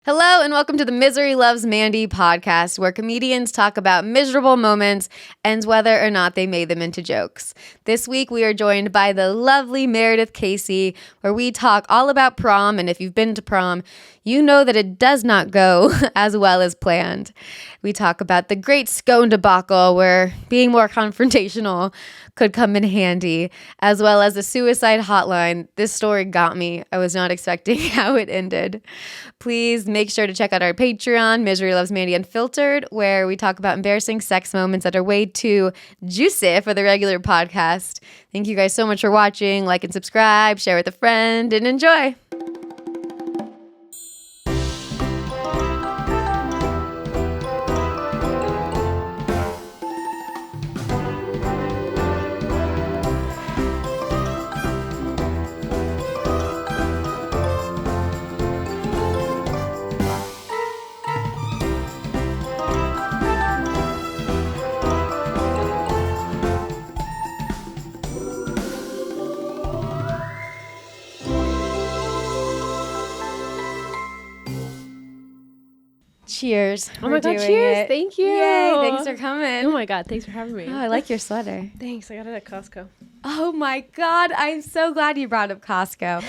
Hello and welcome to the Misery Loves Mandy podcast, where comedians talk about miserable moments and whether or not they made them into jokes. This week we are joined by the lovely Meredith Casey, where we talk all about prom, and if you've been to prom, you know that it does not go as well as planned. We talk about the great scone debacle, where being more confrontational could come in handy, as well as the suicide hotline. This story got me. I was not expecting how it ended. Please make sure to check out our Patreon, Misery Loves Mandy Unfiltered, where we talk about embarrassing sex moments that are way too juicy for the regular podcast. Thank you guys so much for watching. Like and subscribe, share with a friend, and enjoy. Cheers. Oh my God, cheers. Thank you. Yay, thanks for coming. Oh my God, thanks for having me. Oh, I like your sweater. Thanks, I got it at Costco. Oh my God, I'm so glad you brought up Costco.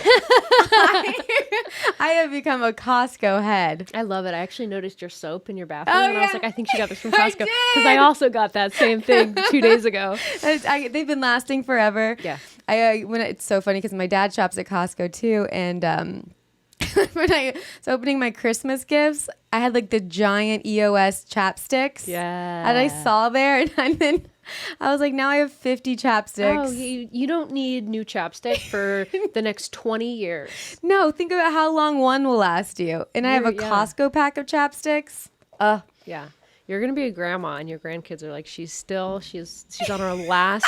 I have become a Costco head. I love it. I actually noticed your soap in your bathroom, Oh, and I was like, I think she got this from I Costco. did. Because I also got that same thing 2 days ago. They've been lasting forever. Yeah. It's so funny because my dad shops at Costco too, and when I was opening my Christmas gifts, I had like the giant EOS chapsticks. Yeah. And I saw there, and then I was like, now I have 50 chapsticks. Oh, you don't need new chapstick for the next 20 years. No, think about how long one will last you. And I have a Costco pack of chapsticks. Yeah. You're going to be a grandma, and your grandkids are like, she's on her last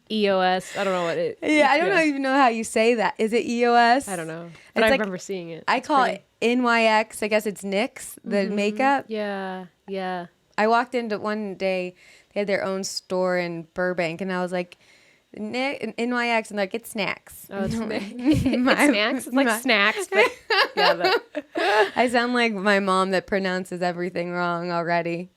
EOS. I don't know what it is. Yeah, I don't even know how you say that. Is it EOS? I don't know. But I remember seeing it. I call it NYX. I guess it's NYX, the makeup. Yeah, yeah. I walked into one day, they had their own store in Burbank, and I was like, NYX, and like, it's snacks. Oh, it's snacks? It's like snacks. But yeah, I sound like my mom that pronounces everything wrong already.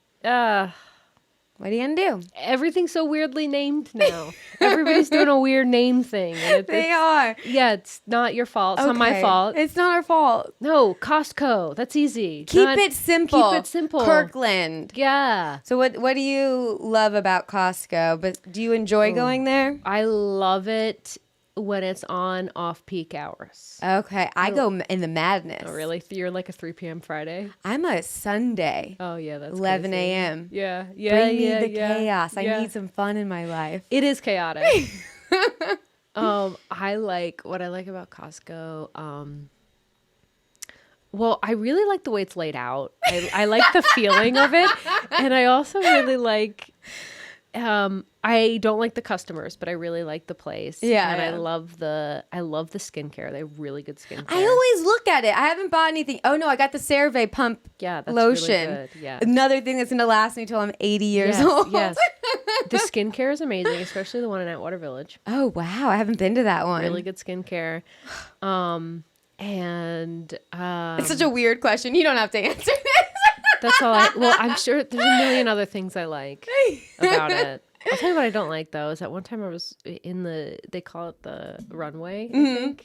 What are you gonna do? Everything's so weirdly named now. Everybody's doing a weird name thing. They are. Yeah, it's not your fault. It's not my fault. It's not our fault. No, Costco. That's easy. Keep it simple. Keep it simple. Kirkland. Yeah. So what do you love about Costco? But do you enjoy going there? I love it when it's on off-peak hours. Okay. I go in the madness. Oh, really? You're like a 3 p.m. Friday? I'm a Sunday. Oh, yeah. That's 11 crazy. a.m. Yeah. Bring me the chaos. I need some fun in my life. It is chaotic. What I like about Costco, well, I really like the way it's laid out. I like the feeling of it. And I also really like, I don't like the customers, but I really like the place. Yeah. And I love the skincare. They have really good skincare. I always look at it. I haven't bought anything. Oh, no, I got the CeraVe pump lotion. Really good. Yeah. Another thing that's going to last me till I'm 80 years old. Yes. The skincare is amazing, especially the one in Atwater Village. Oh, wow. I haven't been to that one. Really good skincare. It's such a weird question. You don't have to answer this. That's all I'm sure there's a million other things I like about it. I'll tell you what I don't like, though, is that one time I was they call it the runway, I think,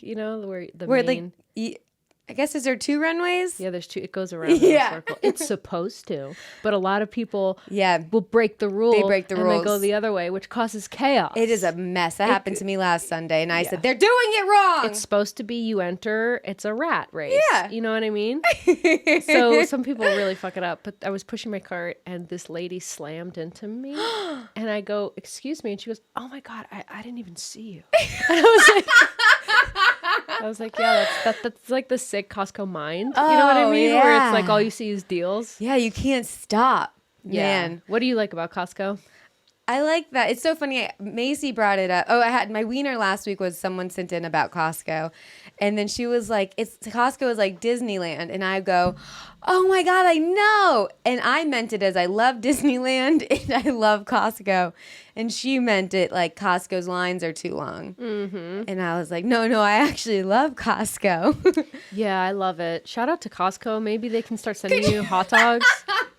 I guess, is there 2 runways? Yeah, there's 2. It goes around in a circle. It's supposed to, but a lot of people will break the rules. They break the rules. And they go the other way, which causes chaos. It is a mess. That happened to me last Sunday, and I said, they're doing it wrong. It's supposed to be you enter, it's a rat race. Yeah. You know what I mean? So some people really fuck it up, but I was pushing my cart, and this lady slammed into me, and I go, excuse me, and she goes, oh my God, I didn't even see you. And I was like, yeah, that's like the sick Costco mind. You know what I mean? Yeah. Where it's like all you see is deals. Yeah, you can't stop. Yeah. Man. What do you like about Costco? I like that. It's so funny. Macy brought it up. Oh, I had my wiener last week was someone sent in about Costco. And then she was like, Costco is like Disneyland. And I go, oh my God, I know. And I meant it as I love Disneyland and I love Costco. And she meant it like Costco's lines are too long. Mm-hmm. And I was like, no, I actually love Costco. Yeah, I love it. Shout out to Costco. Maybe they can start sending you hot dogs,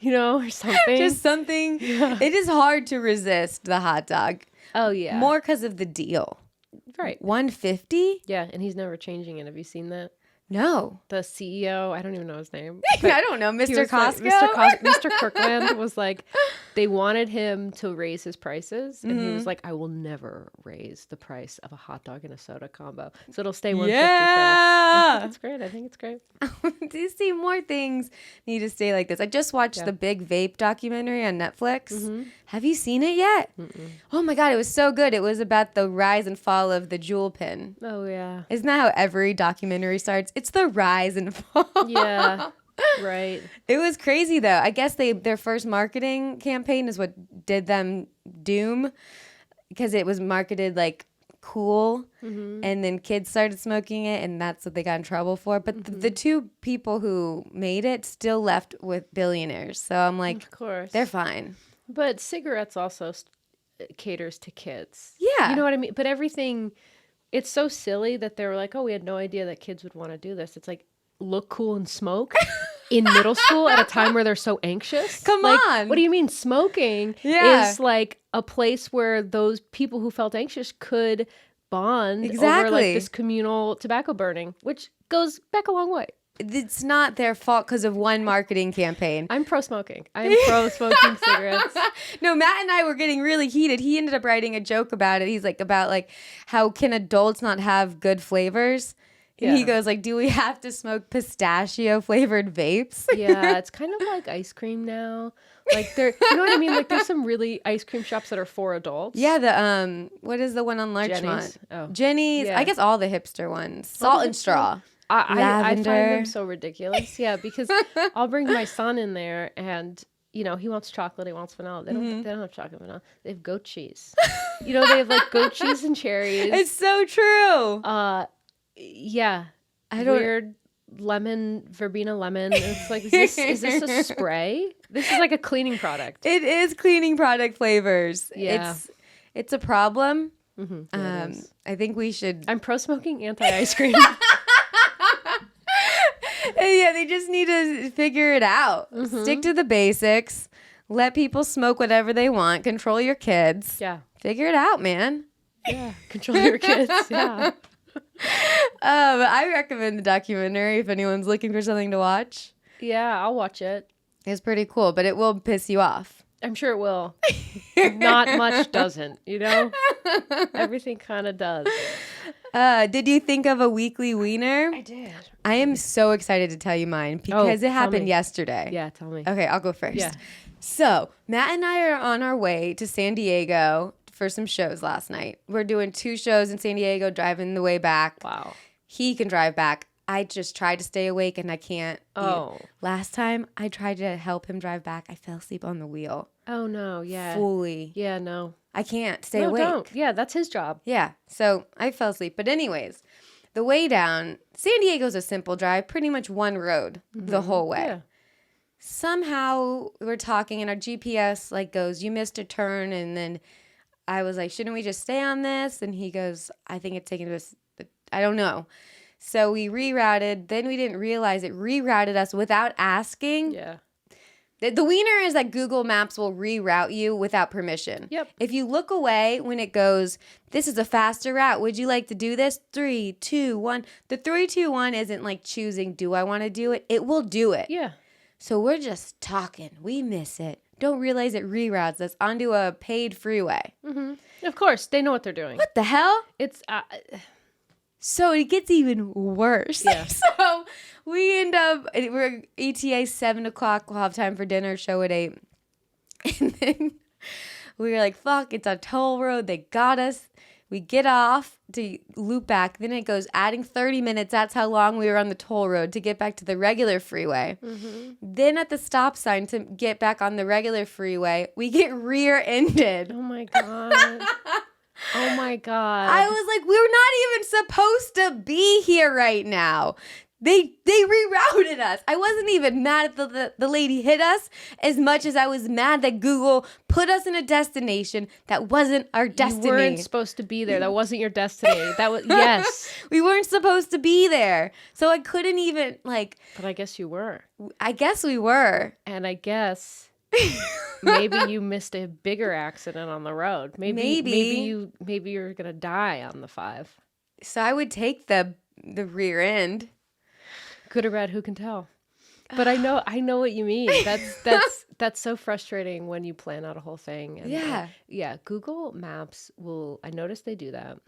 or something. Just something. Yeah. It is hard to resist the hot dog. Oh, yeah. More because of the deal. Right. $150? Yeah, and he's never changing it. Have you seen that? No. The CEO, I don't even know his name. I don't know, Mr. Costco? Like, Mr. Kirkland was like, they wanted him to raise his prices, and he was like, I will never raise the price of a hot dog and a soda combo. So it'll stay $150 Yeah. That's great. I think it's great. Do you see more things need to stay like this? I just watched the Big Vape documentary on Netflix. Mm-hmm. Have you seen it yet? Mm-mm. Oh my God, it was so good. It was about the rise and fall of the jewel pin. Oh, yeah. Isn't that how every documentary starts? It's the rise and fall. Yeah, right. It was crazy, though. I guess their first marketing campaign is what did them doom, because it was marketed like cool, and then kids started smoking it, and that's what they got in trouble for. But the two people who made it still left with billionaires. So I'm like, of course, they're fine. But cigarettes also caters to kids. Yeah. You know what I mean? But everything, it's so silly that they were like, oh, we had no idea that kids would want to do this. It's like, look cool and smoke in middle school at a time where they're so anxious. Come on. What do you mean? Smoking is like a place where those people who felt anxious could bond over like this communal tobacco burning, which goes back a long way. It's not their fault because of one marketing campaign. I'm pro-smoking. I'm pro-smoking cigarettes. No, Matt and I were getting really heated. He ended up writing a joke about it. He's like, about like, how can adults not have good flavors? And he goes like, do we have to smoke pistachio flavored vapes? Yeah, it's kind of like ice cream now. Like you know what I mean? Like there's some really ice cream shops that are for adults. Yeah, the what is the one on Larchmont? Jenny's. Yeah. I guess all the hipster ones. Salt and straw. I find them so ridiculous. Yeah, because I'll bring my son in there and he wants chocolate, he wants vanilla. They don't have chocolate vanilla. They have goat cheese. They have like goat cheese and cherries. It's so true. Yeah. Weird lemon, verbena lemon. It's like, is this a spray? This is like a cleaning product. It is cleaning product flavors. Yeah. It's a problem. Mm-hmm. Yeah, I think we should. I'm pro-smoking, anti-ice cream. Yeah, they just need to figure it out. Mm-hmm. Stick to the basics. Let people smoke whatever they want. Control your kids. Yeah. Figure it out, man. Yeah. Control your kids. Yeah. I recommend the documentary if anyone's looking for something to watch. Yeah, I'll watch it. It's pretty cool, but it will piss you off. I'm sure it will. Not much doesn't, Everything kind of does. Did you think of a weekly wiener? I did. I am so excited to tell you mine because it happened yesterday. Yeah, tell me. Okay, I'll go first. Yeah. So, Matt and I are on our way to San Diego for some shows last night. We're doing 2 shows in San Diego, driving the way back. Wow. He can drive back. I just tried to stay awake and I can't. Oh. Last time I tried to help him drive back, I fell asleep on the wheel. Oh, no. Yeah. Fully. Yeah, no. I can't stay awake. Don't. Yeah, that's his job. Yeah. So I fell asleep. But anyways, the way down, San Diego's a simple drive, pretty much one road the whole way. Yeah. Somehow we're talking and our GPS goes, you missed a turn. And then I was like, shouldn't we just stay on this? And he goes, I think it's taking us, I don't know. So we rerouted. Then we didn't realize it rerouted us without asking. Yeah. The wiener is that Google Maps will reroute you without permission. Yep. If you look away when it goes, this is a faster route. Would you like to do this? 3, 2, 1. The 3, 2, 1 isn't like choosing, do I want to do it? It will do it. Yeah. So we're just talking. We miss it. Don't realize it reroutes us onto a paid freeway. Mm-hmm. Of course. They know what they're doing. What the hell? It's... So it gets even worse. Yeah. So we end up, we're ETA 7 o'clock. We'll have time for dinner, show at 8. And then we were like, fuck, it's a toll road. They got us. We get off to loop back. Then it goes adding 30 minutes. That's how long we were on the toll road to get back to the regular freeway. Then at the stop sign to get back on the regular freeway, we get rear-ended. Oh my God. Oh my God. I was like, we're not even supposed to be here right now. They rerouted us. I wasn't even mad at the lady hit us as much as I was mad that Google put us in a destination that wasn't our destiny. You weren't supposed to be there. That wasn't your destiny. That was, yes. We weren't supposed to be there. So I couldn't even But I guess you were. I guess we were. And I guess maybe you missed a bigger accident on the road. Maybe you're going to die on the 5. So I would take the rear end. Good or bad, who can tell? But I know what you mean. That's so frustrating when you plan out a whole thing. And yeah. Google Maps I noticed they do that.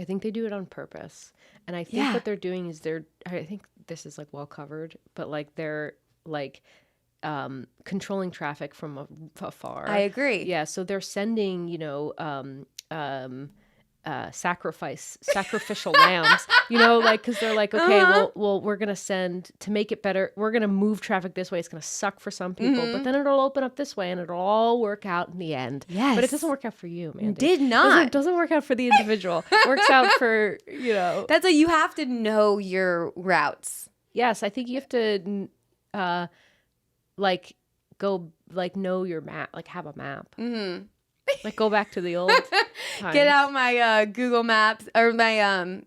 I think they do it on purpose. And I think what they're doing is I think this is like well covered, but like they're like controlling traffic from afar. I agree. Yeah. So they're sending, sacrificial lambs, like, because they're like, okay, well, we're gonna send to make it better. We're gonna move traffic this way. It's gonna suck for some people, but then it'll open up this way, and it'll all work out in the end. Yes, but it doesn't work out for you, man. Did not. It doesn't work out for the individual. It works out for That's why you have to know your routes. Yes, I think you have to, go know your map, like have a map. Mm-hmm. Like go back to the old times. Get out my Google Maps or my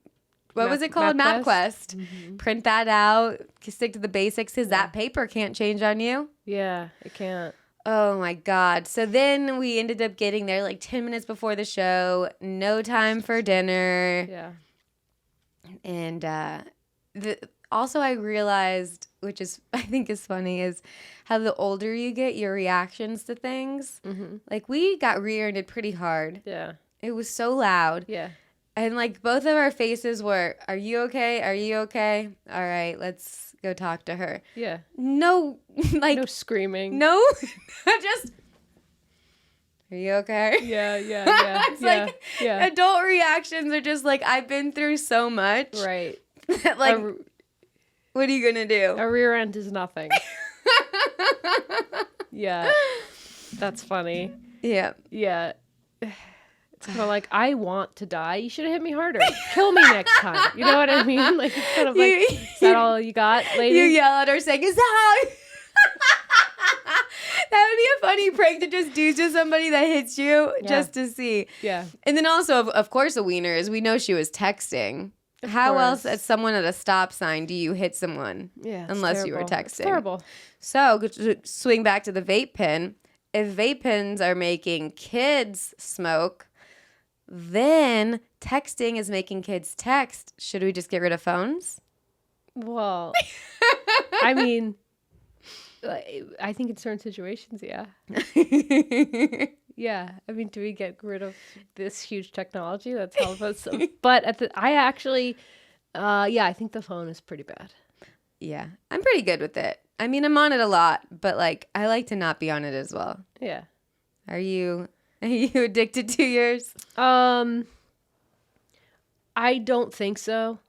what was it called? MapQuest. Mm-hmm. Print that out. Stick to the basics because that paper can't change on you. Yeah, it can't. Oh my God. So then we ended up getting there like 10 minutes before the show. No time for dinner. Yeah. And also I realized, which is I think is funny, is how the older you get, your reactions to things. Mm-hmm. Like we got rear-ended pretty hard. Yeah. It was so loud. Yeah. And like both of our faces were, are you okay? Are you okay? All right, let's go talk to her. Yeah. No, like. No screaming. No, just, are you okay? Yeah. It's like adult reactions are just like, I've been through so much. Right. Like, what are you going to do? A rear end is nothing. Yeah. That's funny. Yeah. Yeah. It's kind of like, I want to die. You should have hit me harder. Kill me next time. You know what I mean? Like, it's kind of like, is that all you got, lady? You yell at her saying, is that how... That would be a funny prank to just do to somebody that hits you just to see. Yeah. And then also, of course, a wiener is we know she was texting. How else, as someone at a stop sign, do you hit someone? Yeah, unless you were texting. It's terrible. So, swing back to the vape pen. If vape pens are making kids smoke, then texting is making kids text. Should we just get rid of phones? Well, I mean, I think in certain situations, yeah. Yeah, I mean, do we get rid of this huge technology that's helped us? But I think the phone is pretty bad. Yeah, I'm pretty good with it. I mean, I'm on it a lot, but like I like to not be on it as well. Yeah. Are you addicted to yours? I don't think so.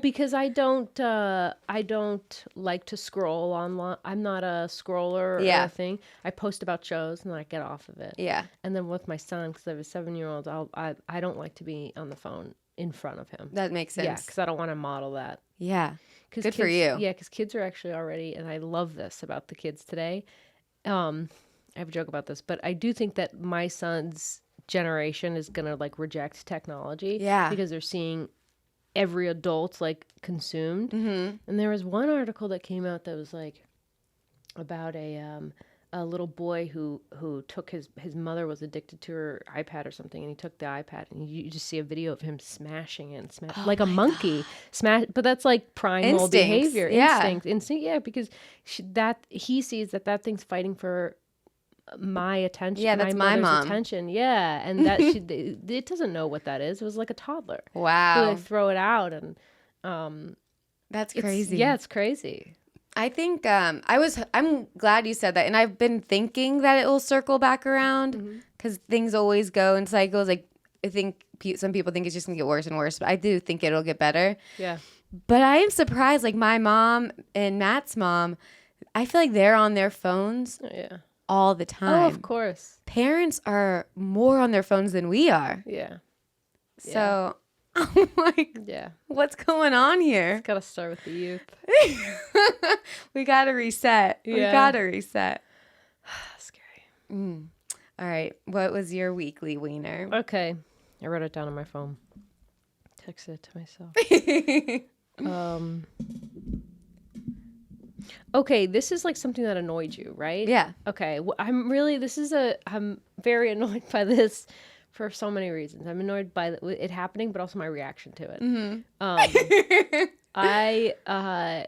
Because I don't like to scroll online. I'm not a scroller or anything. I post about shows and then I get off of it. Yeah. And then with my son, because I have a 7-year-old, I don't like to be on the phone in front of him. That makes sense. Yeah, because I don't want to model that. Yeah. Good for you. Yeah, because kids are actually already, and I love this about the kids today. I have a joke about this, but I do think that my son's generation is gonna like reject technology. Yeah. Because they're seeing every adult like consumed. Mm-hmm. And there was one article that came out that was like about a little boy who took his mother was addicted to her iPad or something, and he took the iPad, and you just see a video of him smashing it, like a monkey smash. But that's like primal behavior, instinct. Yeah, because he sees that thing's fighting for my attention. Yeah, that's my mom. Attention. Yeah, and that it doesn't know what that is. It was like a toddler. Wow. So they throw it out, and that's crazy. Yeah, it's crazy. I think I'm glad you said that, and I've been thinking that it will circle back around because things always go in cycles. Like I think some people think it's just gonna get worse and worse, but I do think it'll get better. Yeah. But I am surprised, like my mom and Matt's mom, I feel like they're on their phones all the time. Oh, of course. Parents are more on their phones than we are. Yeah. So I'm like, what's going on here? It's gotta start with the youth. We gotta reset. We gotta reset. Scary. All right. What was your weekly wiener? Okay. I wrote it down on my phone. Texted it to myself. Okay, this is like something that annoyed you, right? Yeah. Okay. I'm very annoyed by this for so many reasons. I'm annoyed by it happening, but also my reaction to it. Mm-hmm. I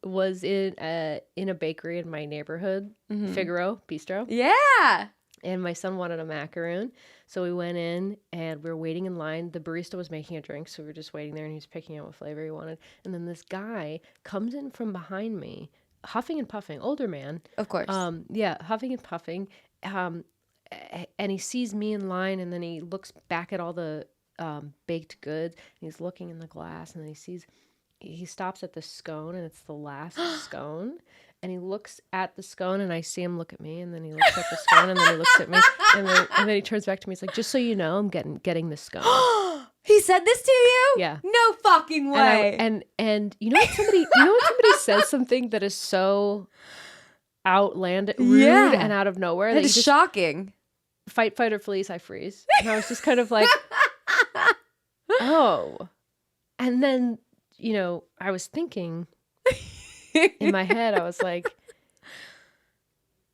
was in a bakery in my neighborhood, Figaro Bistro. Yeah. And my son wanted a macaroon. So we went in and we were waiting in line. The barista was making a drink. So we were just waiting there and he was picking out what flavor he wanted. And then this guy comes in from behind me, huffing and puffing, older man. Of course. Huffing and puffing. And he sees me in line and then he looks back at all the baked goods. And he's looking in the glass and then he stops at the scone and it's the last scone. And he looks at the scone and I see him look at me and then he looks at the scone and then he looks at me and then he turns back to me. He's like, just so you know, I'm getting the scone. He said this to you? Yeah. No fucking way. And you know when somebody says something that is so outlandish, rude and out of nowhere. That is shocking. Fight or fleece, I freeze. And I was just kind of like, oh. And then, I was thinking in my head, I was like,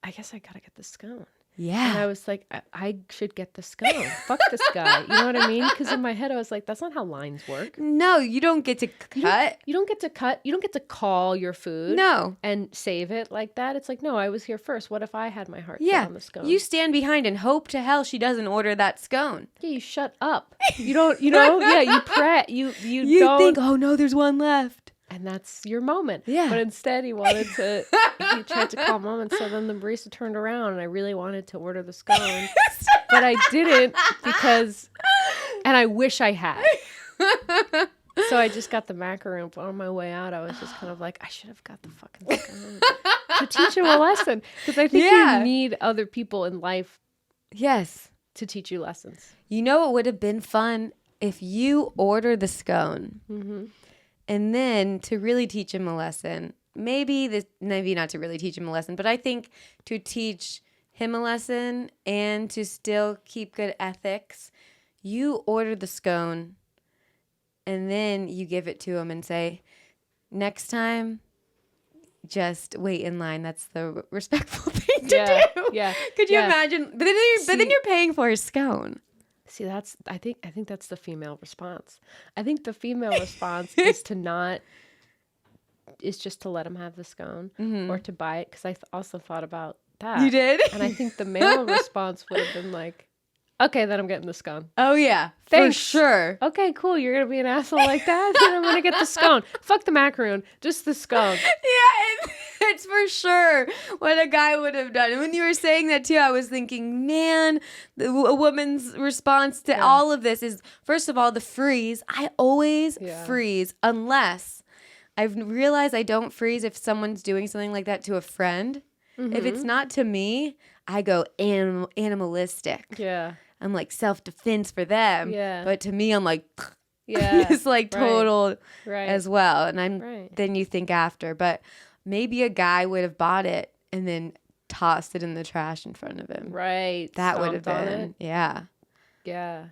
I guess I gotta get the scone. Yeah. And I was like, I should get the scone. Fuck this guy. You know what I mean? Because in my head, I was like, that's not how lines work. No, you don't get to cut. You don't get to cut. You don't get to call your food. No. And save it like that. It's like, no, I was here first. What if I had my heart set on the scone? You stand behind and hope to hell she doesn't order that scone. Yeah, you shut up. You don't, you pray. You don't think, oh no, there's one left. And that's your moment. Yeah. But instead he tried to call mom. And so then the barista turned around and I really wanted to order the scone. But I didn't and I wish I had. So I just got the macaroon. But on my way out, I was just kind of like, I should have got the fucking scone to teach him a lesson. Because I think you need other people in life. Yes. To teach you lessons. You know, it would have been fun if you order the scone. Mm-hmm. And then to really teach him a lesson, maybe not to really teach him a lesson, but I think to teach him a lesson and to still keep good ethics, you order the scone and then you give it to him and say, next time, just wait in line. That's the respectful thing to do. Yeah. Could you imagine? But then you're paying for his scone. See, I think that's the female response. I think the female response is just to let him have the scone or to buy it. Because I also thought about that. You did? And I think the male response would have been like, okay, then I'm getting the scone. Oh, yeah. Thanks. For sure. Okay, cool. You're going to be an asshole like that? Then I'm going to get the scone. Fuck the macaroon. Just the scone. Yeah, it's for sure what a guy would have done. And when you were saying that too, I was thinking, man, a woman's response to all of this is, first of all, the freeze. I always freeze unless I've realized I don't freeze if someone's doing something like that to a friend. Mm-hmm. If it's not to me, I go animalistic. Yeah. I'm like self-defense for them. Yeah. But to me, I'm like, it's like total right. as well. And then you think after. But maybe a guy would have bought it and then tossed it in the trash in front of him. Right. That would have been. Yeah. Yeah.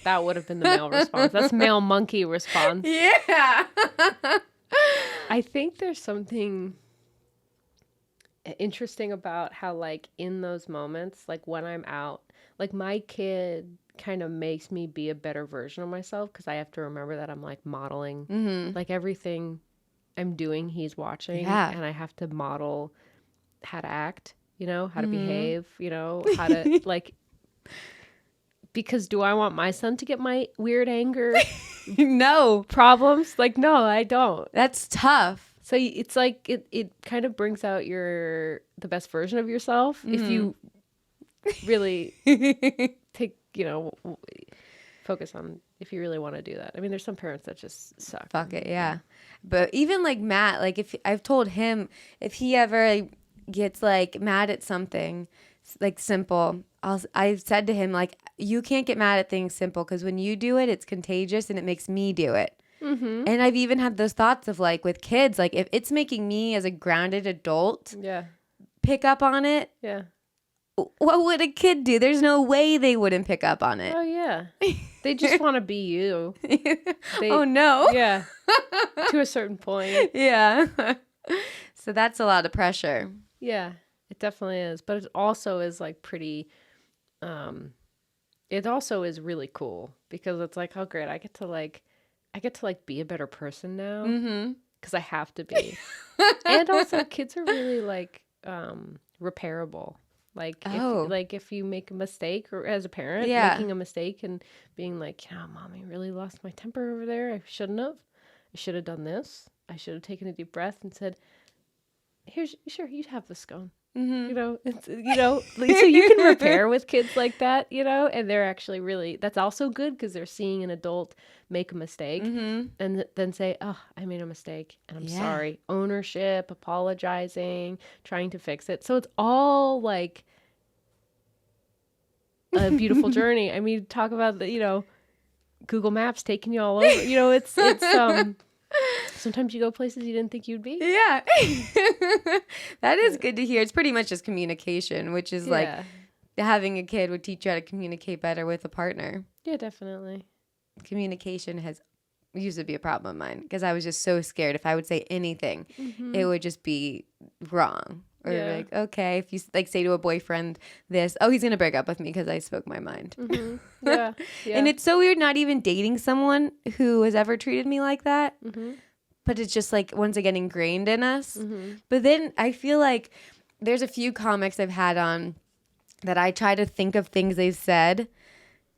That would have been the male response. That's male monkey response. Yeah. I think there's something interesting about how, like, in those moments, like when I'm out, like my kid kind of makes me be a better version of myself because I have to remember that I'm like modeling like everything I'm doing, he's watching, and I have to model how to act, how to behave, how to like, because do I want my son to get my weird anger problems? Like, no, I don't. That's tough. So it's like it kind of brings out the best version of yourself if you really take, focus on if you really want to do that. I mean, there's some parents that just suck. Fuck it, yeah. But even like Matt, like if I've told him if he ever like, gets like mad at something like simple, I've said to him like, you can't get mad at things simple because when you do it, it's contagious and it makes me do it. Mm-hmm. And I've even had those thoughts of like with kids, like if it's making me as a grounded adult pick up on it, what would a kid do? There's no way they wouldn't pick up on it. Oh yeah, they just want to be you. Oh no. Yeah, to a certain point. Yeah. So that's a lot of pressure. Yeah, it definitely is. But it also is like pretty, it also is really cool because it's like, oh great, I get to like be a better person now because I have to be. And also kids are really like repairable. Like if you make a mistake or as a parent making a mistake and being like, mommy really lost my temper over there. I shouldn't have. I should have done this. I should have taken a deep breath and said, you'd have the scone. Mm-hmm. So you can repair with kids like that, and they're actually really, that's also good because they're seeing an adult make a mistake and then say, oh, I made a mistake and I'm sorry. Ownership, apologizing, trying to fix it. So it's all like a beautiful journey. I mean, talk about the, Google Maps taking you all over, it's sometimes you go places you didn't think you'd be. Yeah. That is good to hear. It's pretty much just communication, which is like having a kid would teach you how to communicate better with a partner. Yeah, definitely. Communication used to be a problem of mine because I was just so scared if I would say anything, it would just be wrong. Or like, okay, if you like say to a boyfriend this, oh, he's going to break up with me because I spoke my mind. Mm-hmm. Yeah. And it's so weird not even dating someone who has ever treated me like that. Mm-hmm. But it's just like once again ingrained in us. Mm-hmm. But then I feel like there's a few comics I've had on that I try to think of things they've said.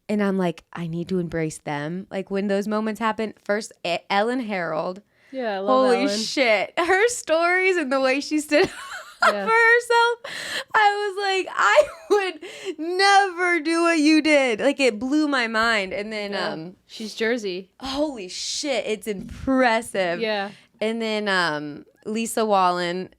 And I'm like, I need to embrace them. Like when those moments happen, first Ellen Harold. Yeah, I love Holy Ellen. shit. Her stories and the way she stood up for herself. I was like, I would never do what you did. Like it blew my mind. And then she's Jersey. Holy shit, it's impressive. Yeah. And then Lisa Wallen,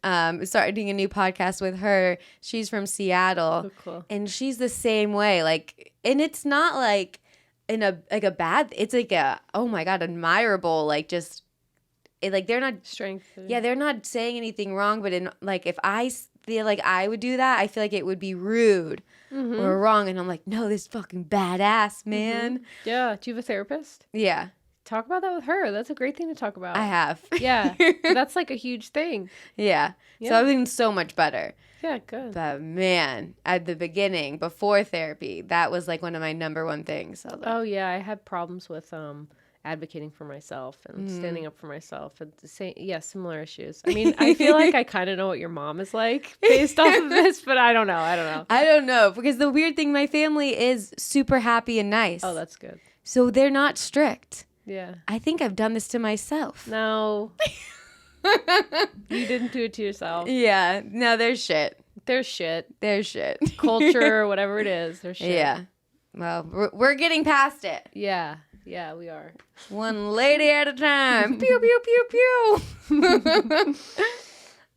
starting a new podcast with her. She's from Seattle. Oh, cool. And she's the same way. Like, and it's not like in a bad, it's like a, oh my God, admirable, like just like they're not strength. Yeah, they're not saying anything wrong, but in like if I feel like I would do that, I feel like it would be rude or wrong, and I'm like, no, this fucking badass man. Yeah. Do you have a therapist? Yeah. Talk about that with her. That's a great thing to talk about. I have. Yeah. That's like a huge thing. Yeah. So I've been so much better. Yeah, good. But man, at the beginning, before therapy, that was like one of my number one things. So oh yeah, I had problems with advocating for myself and standing up for myself and similar issues. I mean, I feel like I kind of know what your mom is like based off of this, but I don't know. I don't know because the weird thing, my family is super happy and nice. Oh, that's good. So they're not strict. Yeah. I think I've done this to myself. No. You didn't do it to yourself. Yeah. No, there's shit. There's shit. There's shit. Culture, whatever it is, there's shit. Yeah. Well, we're getting past it. Yeah. Yeah, we are. One lady at a time. Pew, pew, pew, pew.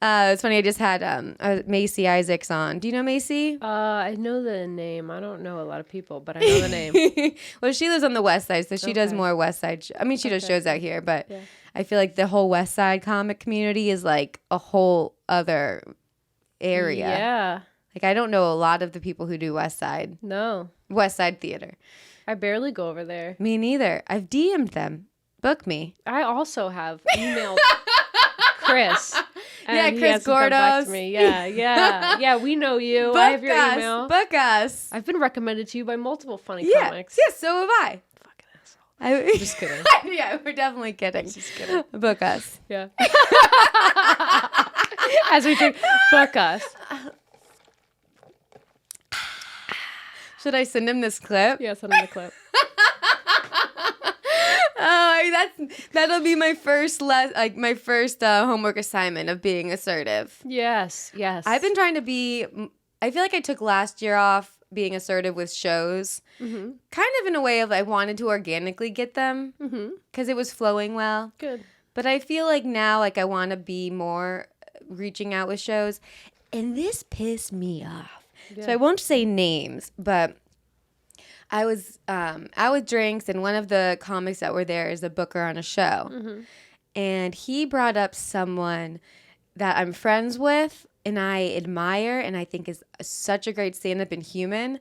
It's funny. I just had Macy Isaacs on. Do you know Macy? I know the name. I don't know a lot of people, but I know the name. Well, she lives on the West Side, so she does more West Side. She does shows out here, but I feel like the whole West Side comic community is like a whole other area. Yeah. Like I don't know a lot of the people who do West Side. No. West Side theater. I barely go over there. Me neither. I've DM'd them. Book me. I also have emailed Chris. And Chris Gordos. Yeah, we know you. Book I have your email. Book us. I've been recommended to you by multiple funny comics. Yeah, so have I. Fucking asshole. I'm just kidding. Yeah, we're definitely kidding. Just kidding. Book us. Yeah. As we drink, book us. Should I send him this clip? Yeah, send him the clip. Oh, that'll be my first homework assignment of being assertive. Yes. I've been trying to be. I feel like I took last year off being assertive with shows, Mm-hmm. kind of in a way of I wanted to organically get them because it was flowing well. Good. But I feel like now, like I want to be more reaching out with shows, and this pissed me off. Yeah. So I won't say names, but I was out with drinks, and one of the comics that were there is a booker on a show, and he brought up someone that I'm friends with and I admire and I think is such a great stand-up and human.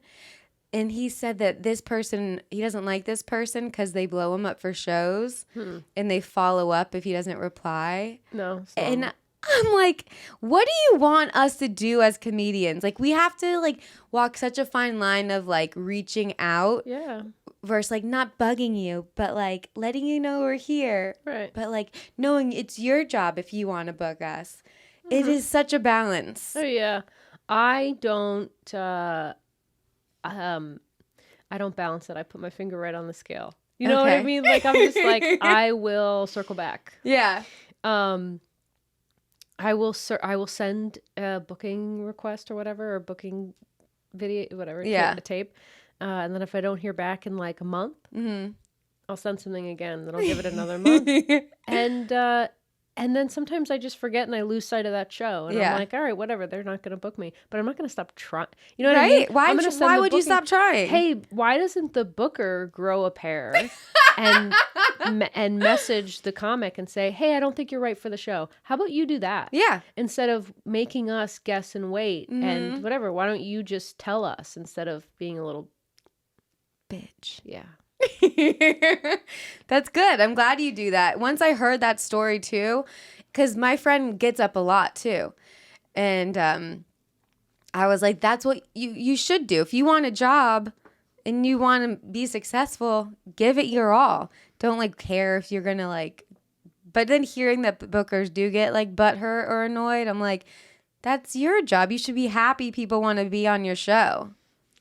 And he said that this person, he doesn't like this person because they blow him up for shows and they follow up if he doesn't reply. No. And I'm like, what do you want us to do as comedians? Like, we have to like walk such a fine line of like reaching out versus like not bugging you, but like letting you know we're here. Right. But like knowing it's your job if you want to book us. It is such a balance. Oh yeah. I don't balance it. I put my finger right on the scale. You know what I mean? Like I'm just like I will circle back. Yeah. I will send a booking request or whatever, or booking video, whatever, a tape. And then if I don't hear back in like a month, I'll send something again. Then I'll give it another month. And then sometimes I just forget and I lose sight of that show. And I'm like, all right, whatever. They're not going to book me. But I'm not going to stop trying. You know what I mean? Why would you stop trying? Hey, why doesn't the booker grow a pair and message the comic and say, hey, I don't think you're right for the show. How about you do that? Yeah. Instead of making us guess and wait and whatever. Why don't you just tell us instead of being a little bitch? Yeah. That's good. I'm glad you do that. Once I heard that story too, because my friend gets up a lot too. And I was like, that's what you should do. If you want a job and you want to be successful, give it your all. Don't like care if you're going to like, but then hearing that bookers do get like butthurt or annoyed, I'm like, that's your job. You should be happy people want to be on your show.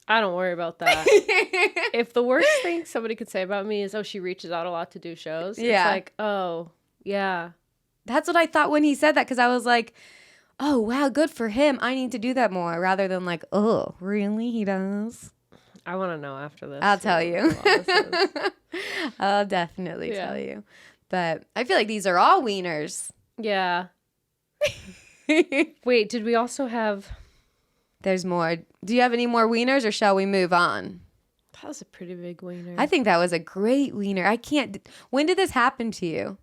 I don't worry about that. If the worst thing somebody could say about me is, oh, she reaches out a lot to do shows. It's like, oh, yeah. That's what I thought when he said that, because I was like, oh, wow, good for him. I need to do that more, rather than like, oh, really? He does? I want to know after this. I'll tell you. I'll definitely tell you. But I feel like these are all wieners. Yeah. Wait, did we also have... There's more. Do you have any more wieners, or shall we move on? That was a pretty big wiener. I think that was a great wiener. I can't... When did this happen to you?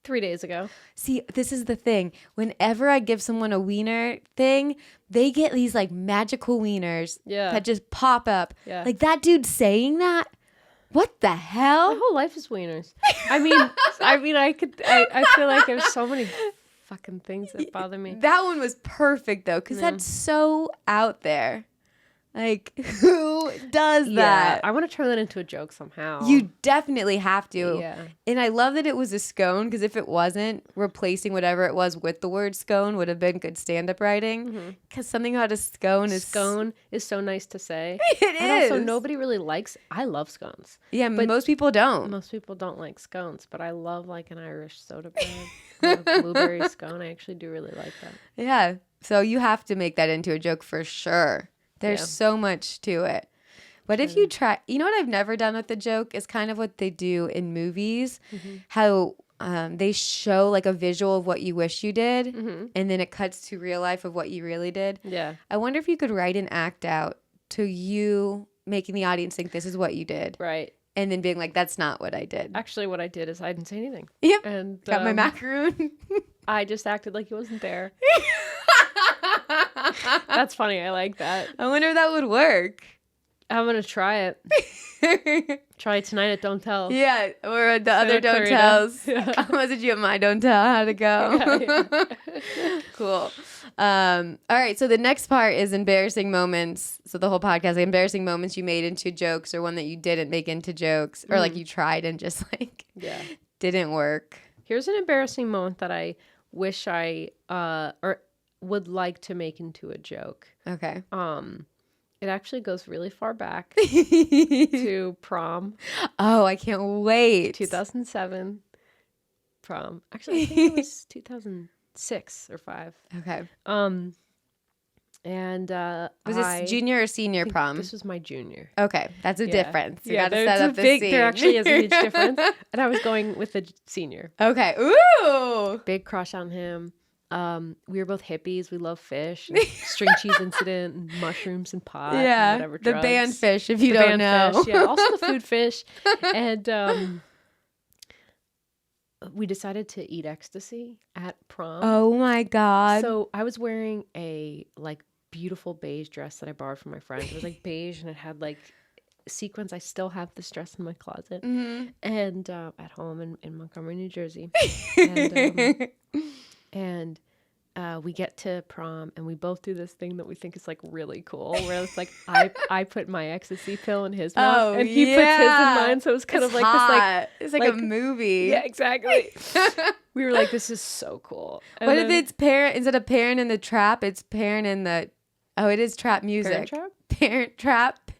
3 days ago. See, this is the thing. Whenever I give someone a wiener thing, they get these like magical wieners that just pop up. Yeah. Like that dude saying that. What the hell? My whole life is wieners. I mean, I feel like there's so many fucking things that bother me. That one was perfect though, because that's so out there. Like, who does that? I want to turn that into a joke somehow. You definitely have to. Yeah. And I love that it was a scone, because if it wasn't, replacing whatever it was with the word scone would have been good stand-up writing. Because something about a scone is... Scone is so nice to say. It is. Also, nobody really likes... I love scones. Yeah, but most people don't. Most people don't like scones, but I love like an Irish soda bread. A blueberry scone. I actually do really like that. Yeah. So you have to make that into a joke for sure. There's so much to it. But if you try, you know what I've never done with the joke is kind of what they do in movies, how they show like a visual of what you wish you did, and then it cuts to real life of what you really did. Yeah. I wonder if you could write an act out to you making the audience think this is what you did. Right. And then being like, that's not what I did. Actually, what I did is I didn't say anything. Yep. And got my macaroon. I just acted like he wasn't there. That's funny. I like that. I wonder if that would work. I'm going to try it. Try it tonight at Don't Tell. Yeah. Or the other Don't Tells. Yeah. I'll message you at my Don't Tell how to go. Yeah. Cool. All right. So the next part is embarrassing moments. So the whole podcast, like embarrassing moments you made into jokes, or one that you didn't make into jokes, or like you tried and just like didn't work. Here's an embarrassing moment that I wish I or would like to make into a joke. Okay. It actually goes really far back to prom. Oh, I can't wait. 2007 prom. Actually, I think it was 2006 or 5. Okay. And Was this junior or senior prom? This was my junior. Okay, that's a difference. You got to there's set a up the big, scene. there actually is a huge difference. And I was going with the senior. Okay. Ooh. Big crush on him. We were both hippies. We love fish, and string cheese incident, and mushrooms and pot. Yeah, and whatever the drugs. band fish. If you don't know, fish, yeah, also the food fish, and we decided to eat ecstasy at prom. Oh my God! So I was wearing a like beautiful beige dress that I borrowed from my friend. It was like beige and it had like sequins. I still have this dress in my closet, and at home in Montgomery, New Jersey, and we get to prom and we both do this thing that we think is like really cool, where it's like I put my ecstasy pill in his mouth and he puts his in mine, so it's kind of like hot. this like it's like a movie. Yeah, exactly. We were like, this is so cool. And what if it's parent instead of parent in the trap? It's parent in the it is trap music. Parent trap.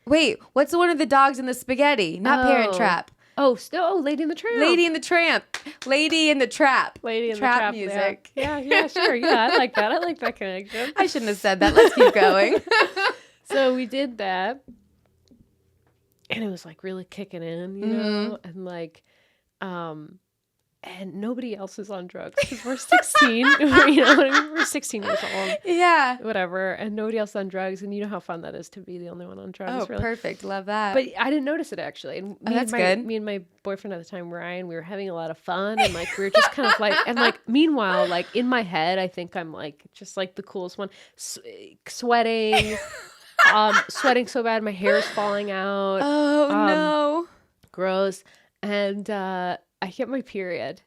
Wait, what's the one of the dogs in the spaghetti? Not Parent Trap. Lady in the Tramp. Lady in the Tramp. Lady in the Trap. Lady in trap the Trap music. Yeah, sure. Yeah, I like that. I like that connection. I shouldn't have said that. Let's keep going. So we did that. And it was like really kicking in, you know? And like, and nobody else is on drugs because we're 16. You know what I mean? We're 16 years old. Yeah. Whatever. And nobody else on drugs. And you know how fun that is to be the only one on drugs. Oh, really. Perfect. Love that. But I didn't notice it actually. And that's good. Me and my boyfriend at the time, Ryan, we were having a lot of fun. And like, we were just kind of like, and like, meanwhile, like in my head, I think I'm like, just like the coolest one, sweating, sweating so bad. My hair is falling out. Oh, no. Gross. And, I get my period.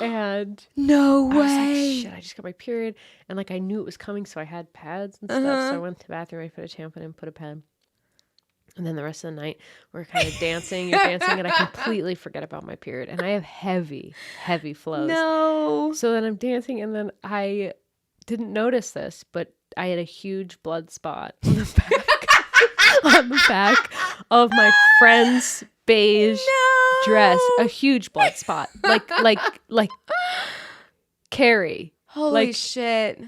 And no way. I was like, shit, I just got my period. And like I knew it was coming, so I had pads and stuff. So I went to the bathroom, I put a tampon and put a pad. And then the rest of the night we're kind of dancing, and I completely forget about my period. And I have heavy flows. No. So then I'm dancing, and then I didn't notice this, but I had a huge blood spot on the back of my friend's beige dress, a huge blood spot, like Carrie. Holy like, shit!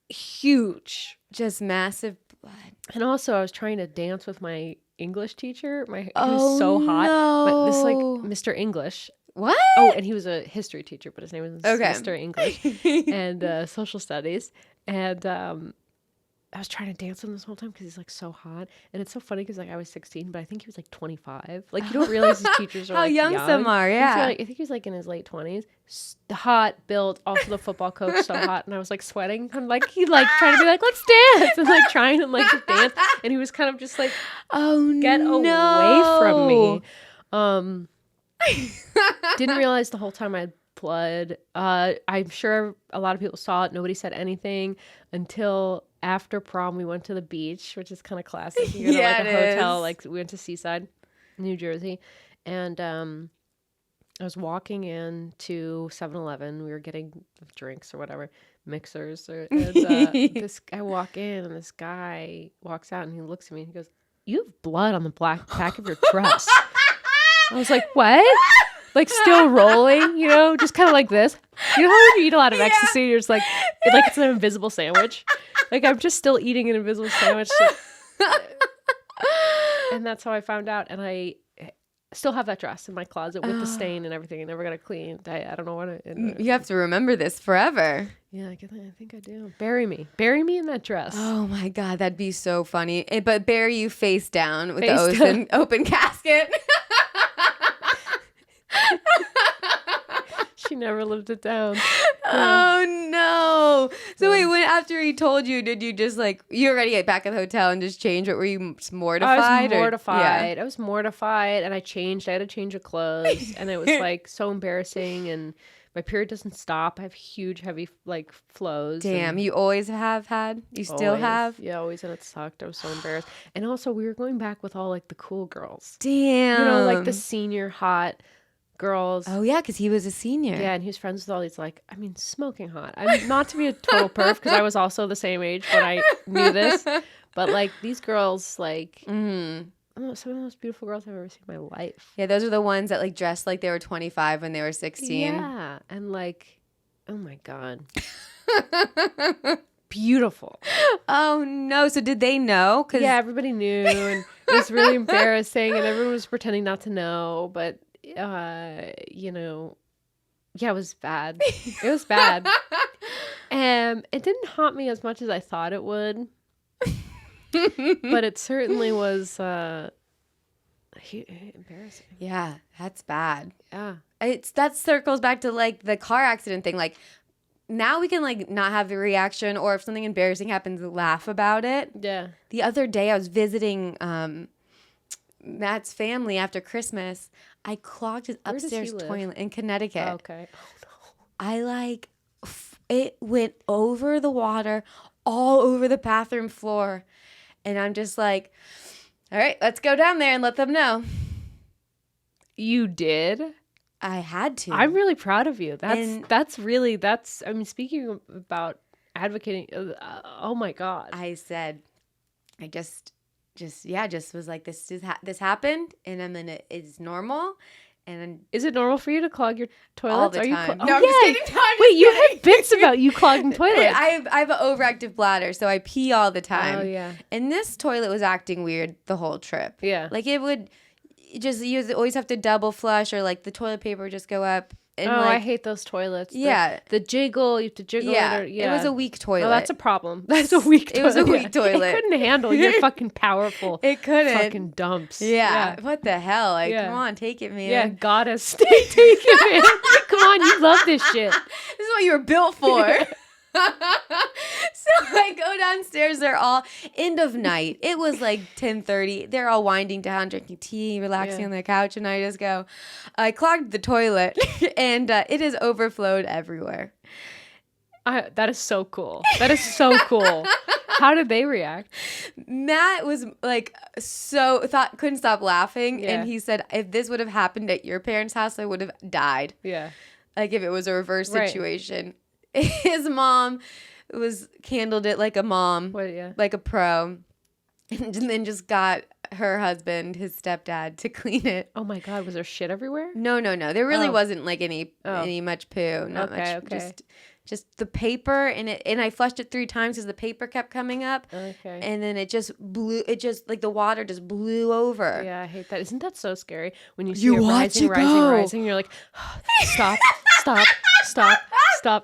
Huge, just massive blood. And also, I was trying to dance with my English teacher. He was so hot, but this like Mr. English. What? Oh, and he was a history teacher, but his name was Mr. English and social studies. And I was trying to dance with him this whole time because he's like so hot. And it's so funny because like I was 16, but I think he was like 25. Like you don't realize these teachers are how like young some are. Yeah. I think he was like in his late 20s. Hot, built, also the football coach, so hot. And I was like sweating. I'm like, he like trying to be like, let's dance. And like trying to like just dance. And he was kind of just like, get away from me. Didn't realize the whole time I had blood. I'm sure a lot of people saw it. Nobody said anything until after prom. We went to the beach, which is kind of classic. You go to like a hotel, like we went to Seaside, New Jersey, and I was walking in to 7-Eleven. We were getting drinks or whatever, mixers, and I walk in, and this guy walks out, and he looks at me, and he goes, "You have blood on the back of your dress." I was like, "What?" Like still rolling, you know, just kind of like this. You know how when you eat a lot of ecstasy, you're just like it's an invisible sandwich. Like I'm just still eating an invisible sandwich. And that's how I found out. And I still have that dress in my closet with the stain and everything. I never got it cleaned. I don't know what you have to remember this forever. Yeah, I think I do. Bury me in that dress. Oh my God, that'd be so funny. But bury you face down with the open casket. She never lived it down. Oh no! So wait, when after he told you, did you just like you already back at the hotel and just change? What were you mortified? I was mortified. I was mortified, and I changed. I had a change of clothes, and it was like so embarrassing. And my period doesn't stop. I have huge, heavy like flows. Damn, you always have had. You still have. Yeah, always, and it sucked. I was so embarrassed. And also, we were going back with all like the cool girls. Damn, you know, like the senior hot girls. Oh yeah, because he was a senior. Yeah, and he was friends with all these like, I mean, smoking hot. I'm not to be a total perf because I was also the same age when I knew this, but like these girls, like some of the most beautiful girls I've ever seen in my life. Yeah, those are the ones that like dressed like they were 25 when they were 16. Yeah, and like, oh my God. beautiful. Oh no! So did they know? Yeah, everybody knew, and it was really embarrassing, and everyone was pretending not to know. But you know, yeah, it was bad. It was bad. It didn't haunt me as much as I thought it would, but it certainly was embarrassing. Yeah, that's bad. Yeah. That circles back to like the car accident thing. Like now we can like not have a reaction, or if something embarrassing happens, laugh about it. Yeah. The other day I was visiting Matt's family after Christmas. I clogged his upstairs toilet in Connecticut. Oh, okay. Oh no. I like it went over the water, all over the bathroom floor, and I'm just like, all right, let's go down there and let them know. You did? I had to. I'm really proud of you. I mean, speaking about advocating, oh my God. I said, I just was like, this happened, and I'm in it's normal. And is it normal for you to clog your toilets? All the time. No, I'm just kidding. Wait, you had bits about you clogging toilets. I have an overactive bladder, so I pee all the time. Oh yeah. And this toilet was acting weird the whole trip. Yeah. Like it would just, you always have to double flush, or like the toilet paper would just go up. And I hate those toilets. Yeah. The jiggle, you have to jiggle it. It was a weak toilet. Oh, that's a problem. That's a weak toilet. It was a weak toilet. It couldn't handle your fucking powerful It couldn't. fucking dumps. Yeah. What the hell? Like, come on, take it, man. Yeah, goddess. Take it, man. Come on, you love this shit. This is what you were built for. So I go downstairs. They're all end of night. It was like 10:30. They're all winding down, drinking tea, relaxing on the couch, and I just go, I clogged the toilet, and it has overflowed everywhere. That is so cool. That is so cool. How did they react? Matt was like couldn't stop laughing, and he said, if this would have happened at your parents' house, I would have died. Yeah, like if it was a reverse situation. His mom handled it like a mom, like a pro, and then just got her husband, his stepdad, to clean it. Oh my God, was there shit everywhere? No. There really wasn't like any much poo. Not much. Okay. Just the paper, and I flushed it 3 times because the paper kept coming up. Okay. And then it just blew. It just like the water just blew over. Yeah, I hate that. Isn't that so scary when you see it rising? You're like, stop,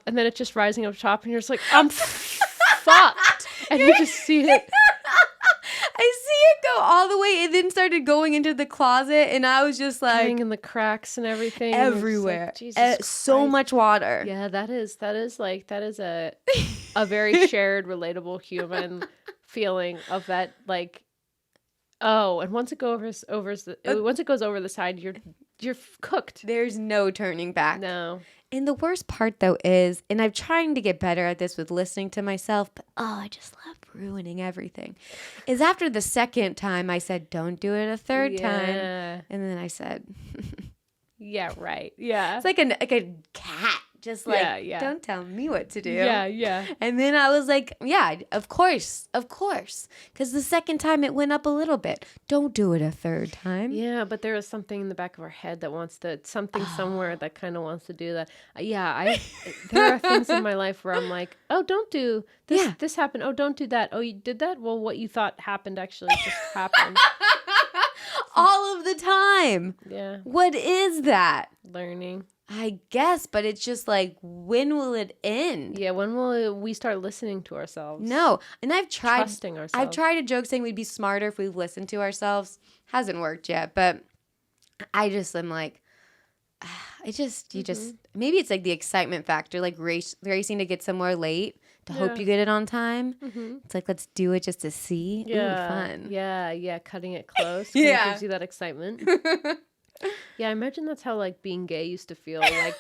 and then it's just rising up top, and you're just like, I'm fucked, and you just see it. I see it go all the way, and then started going into the closet, and I was just like, getting in the cracks and everything, everywhere. Like, Jesus so much water. Yeah, that is a very shared, relatable human feeling of that. Like, and once it goes over the side, you're cooked. There's no turning back. No. And the worst part, though, is, and I'm trying to get better at this with listening to myself, but I just love ruining everything, is after the second time I said, don't do it a third time. And then I said, yeah, right. Yeah. It's like a cat. Just like, don't tell me what to do. Yeah. And then I was like, yeah, of course. Because the second time it went up a little bit. Don't do it a third time. Yeah, but there is something in the back of our head that wants to, somewhere that kind of wants to do that. There are things in my life where I'm like, oh, don't do this. Yeah. This happened. Oh, don't do that. Oh, you did that? Well, what you thought happened actually just happened. All of the time. Yeah. What is that? Learning. I guess, but it's just like, when will it end? Yeah, when will we start listening to ourselves? No, and I've tried trusting ourselves. I've tried a joke saying we'd be smarter if we listened to ourselves. Hasn't worked yet, but I just am like, maybe it's like the excitement factor, like racing to get somewhere late to hope you get it on time. Mm-hmm. It's like, let's do it just to see. Yeah, ooh, fun. Yeah, cutting it close. Yeah, gives you that excitement. Yeah, I imagine that's how like being gay used to feel. Like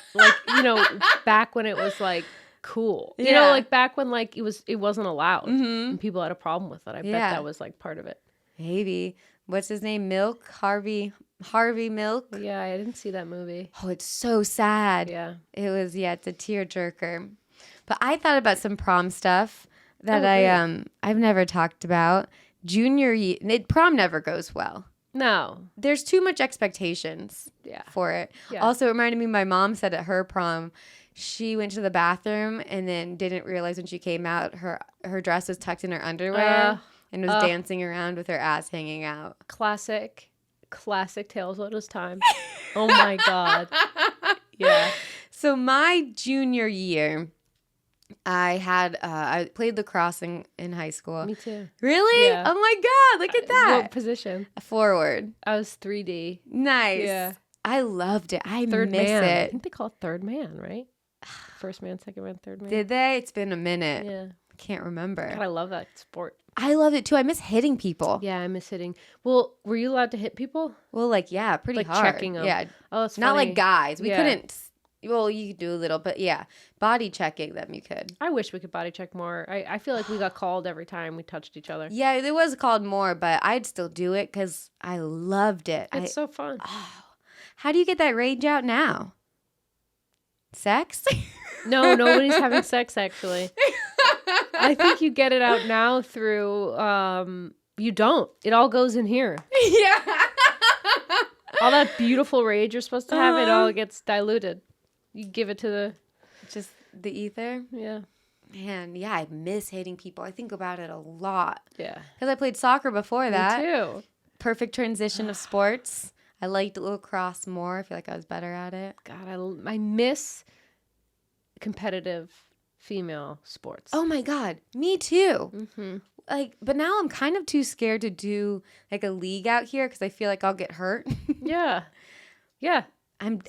back when it was like cool. You know, like back when like it wasn't allowed and people had a problem with it. I bet that was like part of it. Maybe. What's his name? Milk? Harvey Milk? Yeah, I didn't see that movie. Oh, it's so sad. Yeah. It was, it's a tearjerker. But I thought about some prom stuff that I've never talked about. Junior year, prom never goes well. No. There's too much expectations for it. Yeah. Also, it reminded me, my mom said at her prom, she went to the bathroom and then didn't realize when she came out her dress was tucked in her underwear and was dancing around with her ass hanging out. Classic Tales Lotus time. Oh my God. Yeah. So my junior year, I played lacrosse in high school. Me too. Really? Yeah. Oh my God, look at that. What position? Forward. I was 3D. Nice. Yeah. I loved it. I Third miss man. I it. think they call it third man, right? First man, second man, third man. Did they? It's been a minute. Yeah. Can't remember. God, I love that sport. I loved it too. I miss hitting people. Yeah, I miss hitting. Well, were you allowed to hit people? Well, like, yeah, pretty Like hard. checking them. Yeah. Oh, that's Not funny. like guys. We Yeah. couldn't. Well, you could do a little, but yeah, body checking them you could. I wish we could body check more. I feel like we got called every time we touched each other. Yeah, it was called more, but I'd still do it because I loved it. It's so fun. How do you get that rage out now? Sex? No, nobody's having sex, actually. I think you get it out now through, you don't. It all goes in here. Yeah. All that beautiful rage you're supposed to have, it all gets diluted. You give it to the... Just the ether? Yeah. Man, yeah, I miss hating people. I think about it a lot. Yeah. Because I played soccer before that. Me too. Perfect transition of sports. I liked lacrosse more. I feel like I was better at it. God, I miss competitive female sports. Oh my God, me too. Mm-hmm. Like, but now I'm kind of too scared to do like a league out here because I feel like I'll get hurt. Yeah. Yeah.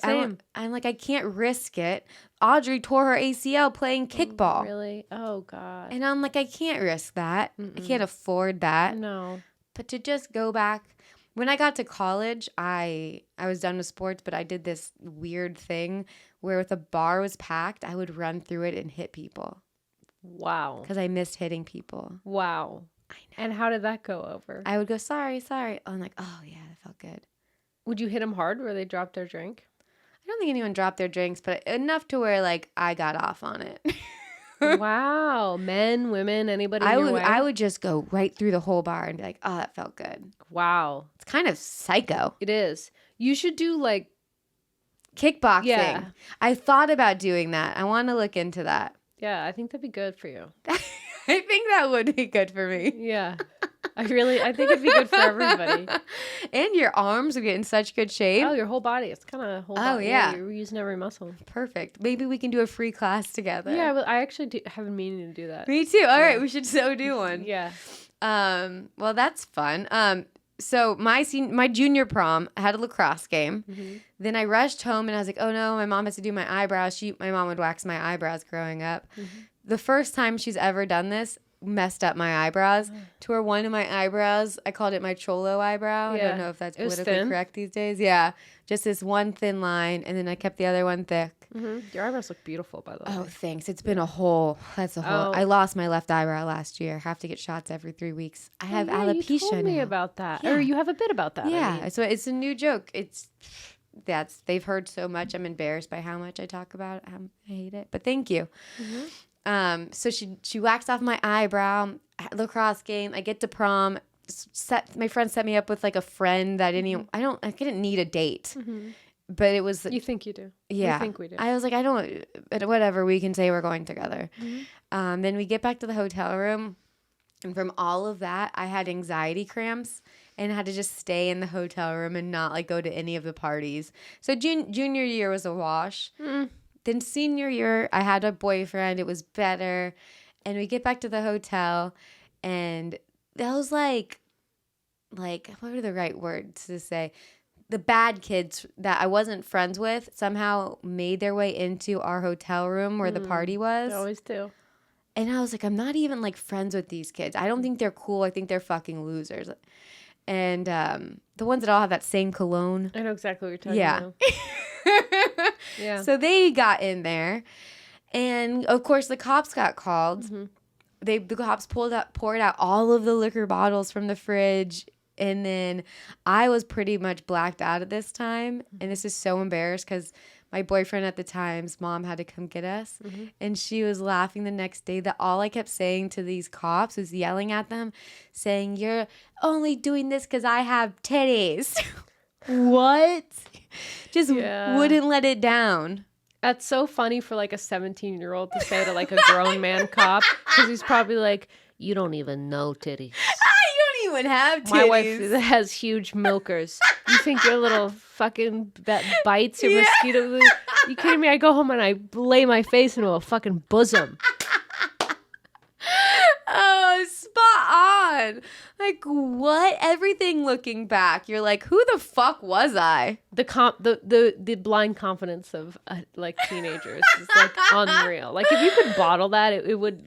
Same. I'm like, I can't risk it. Audrey tore her ACL playing kickball. Really? Oh, God. And I'm like, I can't risk that. I can't afford that. No. But to just go back, when I got to college, I was done with sports, but I did this weird thing where if a bar was packed, I would run through it and hit people. Wow. Because I missed hitting people. Wow. I know. And how did that go over? I would go, sorry. I'm like, oh yeah, that felt good. Would you hit them hard where they dropped their drink? I don't think anyone dropped their drinks, but enough to where like I got off on it. Wow. Men, women, anybody in your way? I would just go right through the whole bar and be like, oh, that felt good. Wow. It's kind of psycho. It is. You should do like... Kickboxing. Yeah. I thought about doing that. I want to look into that. Yeah, I think that'd be good for you. I think that would be good for me. Yeah. I think it'd be good for everybody. And your arms would get in such good shape. Oh, your whole body. It's kind of whole Oh, body. yeah. You're using every muscle. Perfect. Maybe we can do a free class together. Yeah, well, I actually have been meaning to do that. Me too. All right, we should so do one. Yeah. Well, that's fun. So my junior prom, I had a lacrosse game. Mm-hmm. Then I rushed home and I was like, oh no, my mom has to do my eyebrows. My mom would wax my eyebrows growing up. Mm-hmm. The first time she's ever done this, messed up my eyebrows to where one of my eyebrows, I called it my cholo eyebrow. Yeah. I don't know if that's It was politically thin. correct these days. Yeah. Just this one thin line. And then I kept the other one thick. Mm-hmm. Your eyebrows look beautiful, by the way. Oh, thanks. It's been a whole. Oh. I lost my left eyebrow last year. Have to get shots every 3 weeks. I have alopecia You told me now. about that. Yeah. Or you have a bit about that. I Yeah, mean. so it's a new joke. They've heard so much. I'm embarrassed by how much I talk about it. I hate it, but thank you. Mm-hmm. So she waxed off my eyebrow. Lacrosse game. I get to prom. My friend set me up with like a friend that I didn't need a date, but it was. You think you do? Yeah, I think we do. I was like, whatever. We can say we're going together. Mm-hmm. Then we get back to the hotel room, and from all of that, I had anxiety cramps. And had to just stay in the hotel room and not like go to any of the parties. So junior year was a wash. Then senior year, I had a boyfriend. It was better. And we get back to the hotel, and that was like what are the right words to say? The bad kids that I wasn't friends with somehow made their way into our hotel room where the party was. They always do. And I was like, I'm not even like friends with these kids. I don't think they're cool. I think they're fucking losers. And the ones that all have that same cologne. I know exactly what you're talking about. Yeah. So they got in there. And, of course, the cops got called. Mm-hmm. The cops poured out all of the liquor bottles from the fridge. And then I was pretty much blacked out at this time. And this is so embarrassed because my boyfriend at the time's mom had to come get us. Mm-hmm. And she was laughing the next day that all I kept saying to these cops was yelling at them, saying, you're only doing this because I have titties. What? Just wouldn't let it down. That's so funny for like a 17-year-old to say to like a grown man cop, because he's probably like, you don't even know titties. You don't even have titties. My wife has huge milkers. You think your little fucking bites or mosquito? You kidding me? I go home and I lay my face into a fucking bosom. Oh, spot on. Like, what? Everything looking back, you're like, who the fuck was I? The blind confidence of like teenagers is like unreal. Like if you could bottle that, it would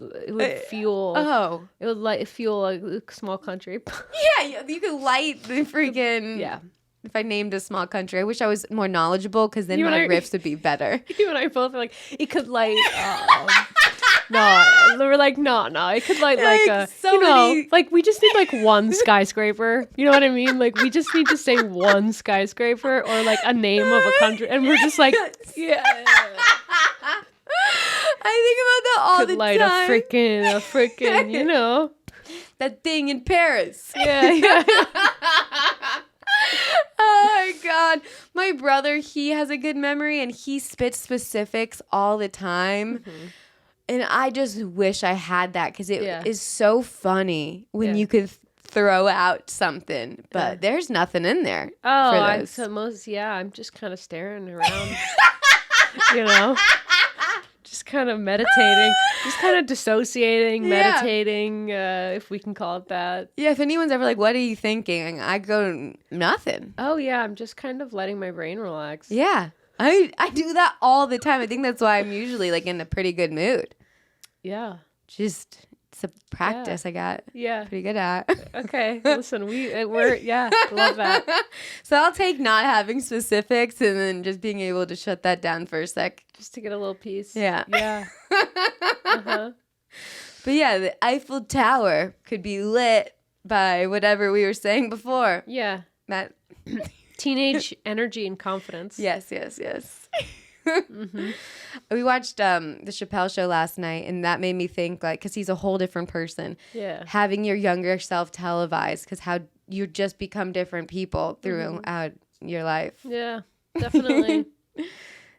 fuel. Oh, it would like fuel a small country. Yeah, you could light the freaking. Yeah. If I named a small country, I wish I was more knowledgeable because then my riffs would be better. You and I both are like, it could light. No, we're like, no, it could light like a, so many... like we just need like one skyscraper. You know what I mean? Like we just need to say one skyscraper or like a name of a country, and we're just like, yeah. I think about that all the time. Could light a freaking, you know, that thing in Paris. Yeah. Oh my God. My brother, he has a good memory and he spits specifics all the time. Mm-hmm. And I just wish I had that because it is so funny when you could throw out something, but there's nothing in there. Oh, I'm just kind of staring around, you know, just kind of meditating, just kind of dissociating, meditating, if we can call it that. Yeah, if anyone's ever like, what are you thinking? I go, nothing. Oh, yeah, I'm just kind of letting my brain relax. Yeah, I do that all the time. I think that's why I'm usually like in a pretty good mood. Yeah. Just, it's a practice I got. Yeah. Pretty good at. Okay. Listen, we're love that. So I'll take not having specifics and then just being able to shut that down for a sec. Just to get a little piece. Yeah. Yeah. Uh-huh. But yeah, the Eiffel Tower could be lit by whatever we were saying before. Yeah. That teenage energy and confidence. Yes. Mm-hmm. We watched the Chappelle show last night, and that made me think, like, because he's a whole different person. Yeah. Having your younger self televised, because how you just become different people throughout your life. Yeah, definitely.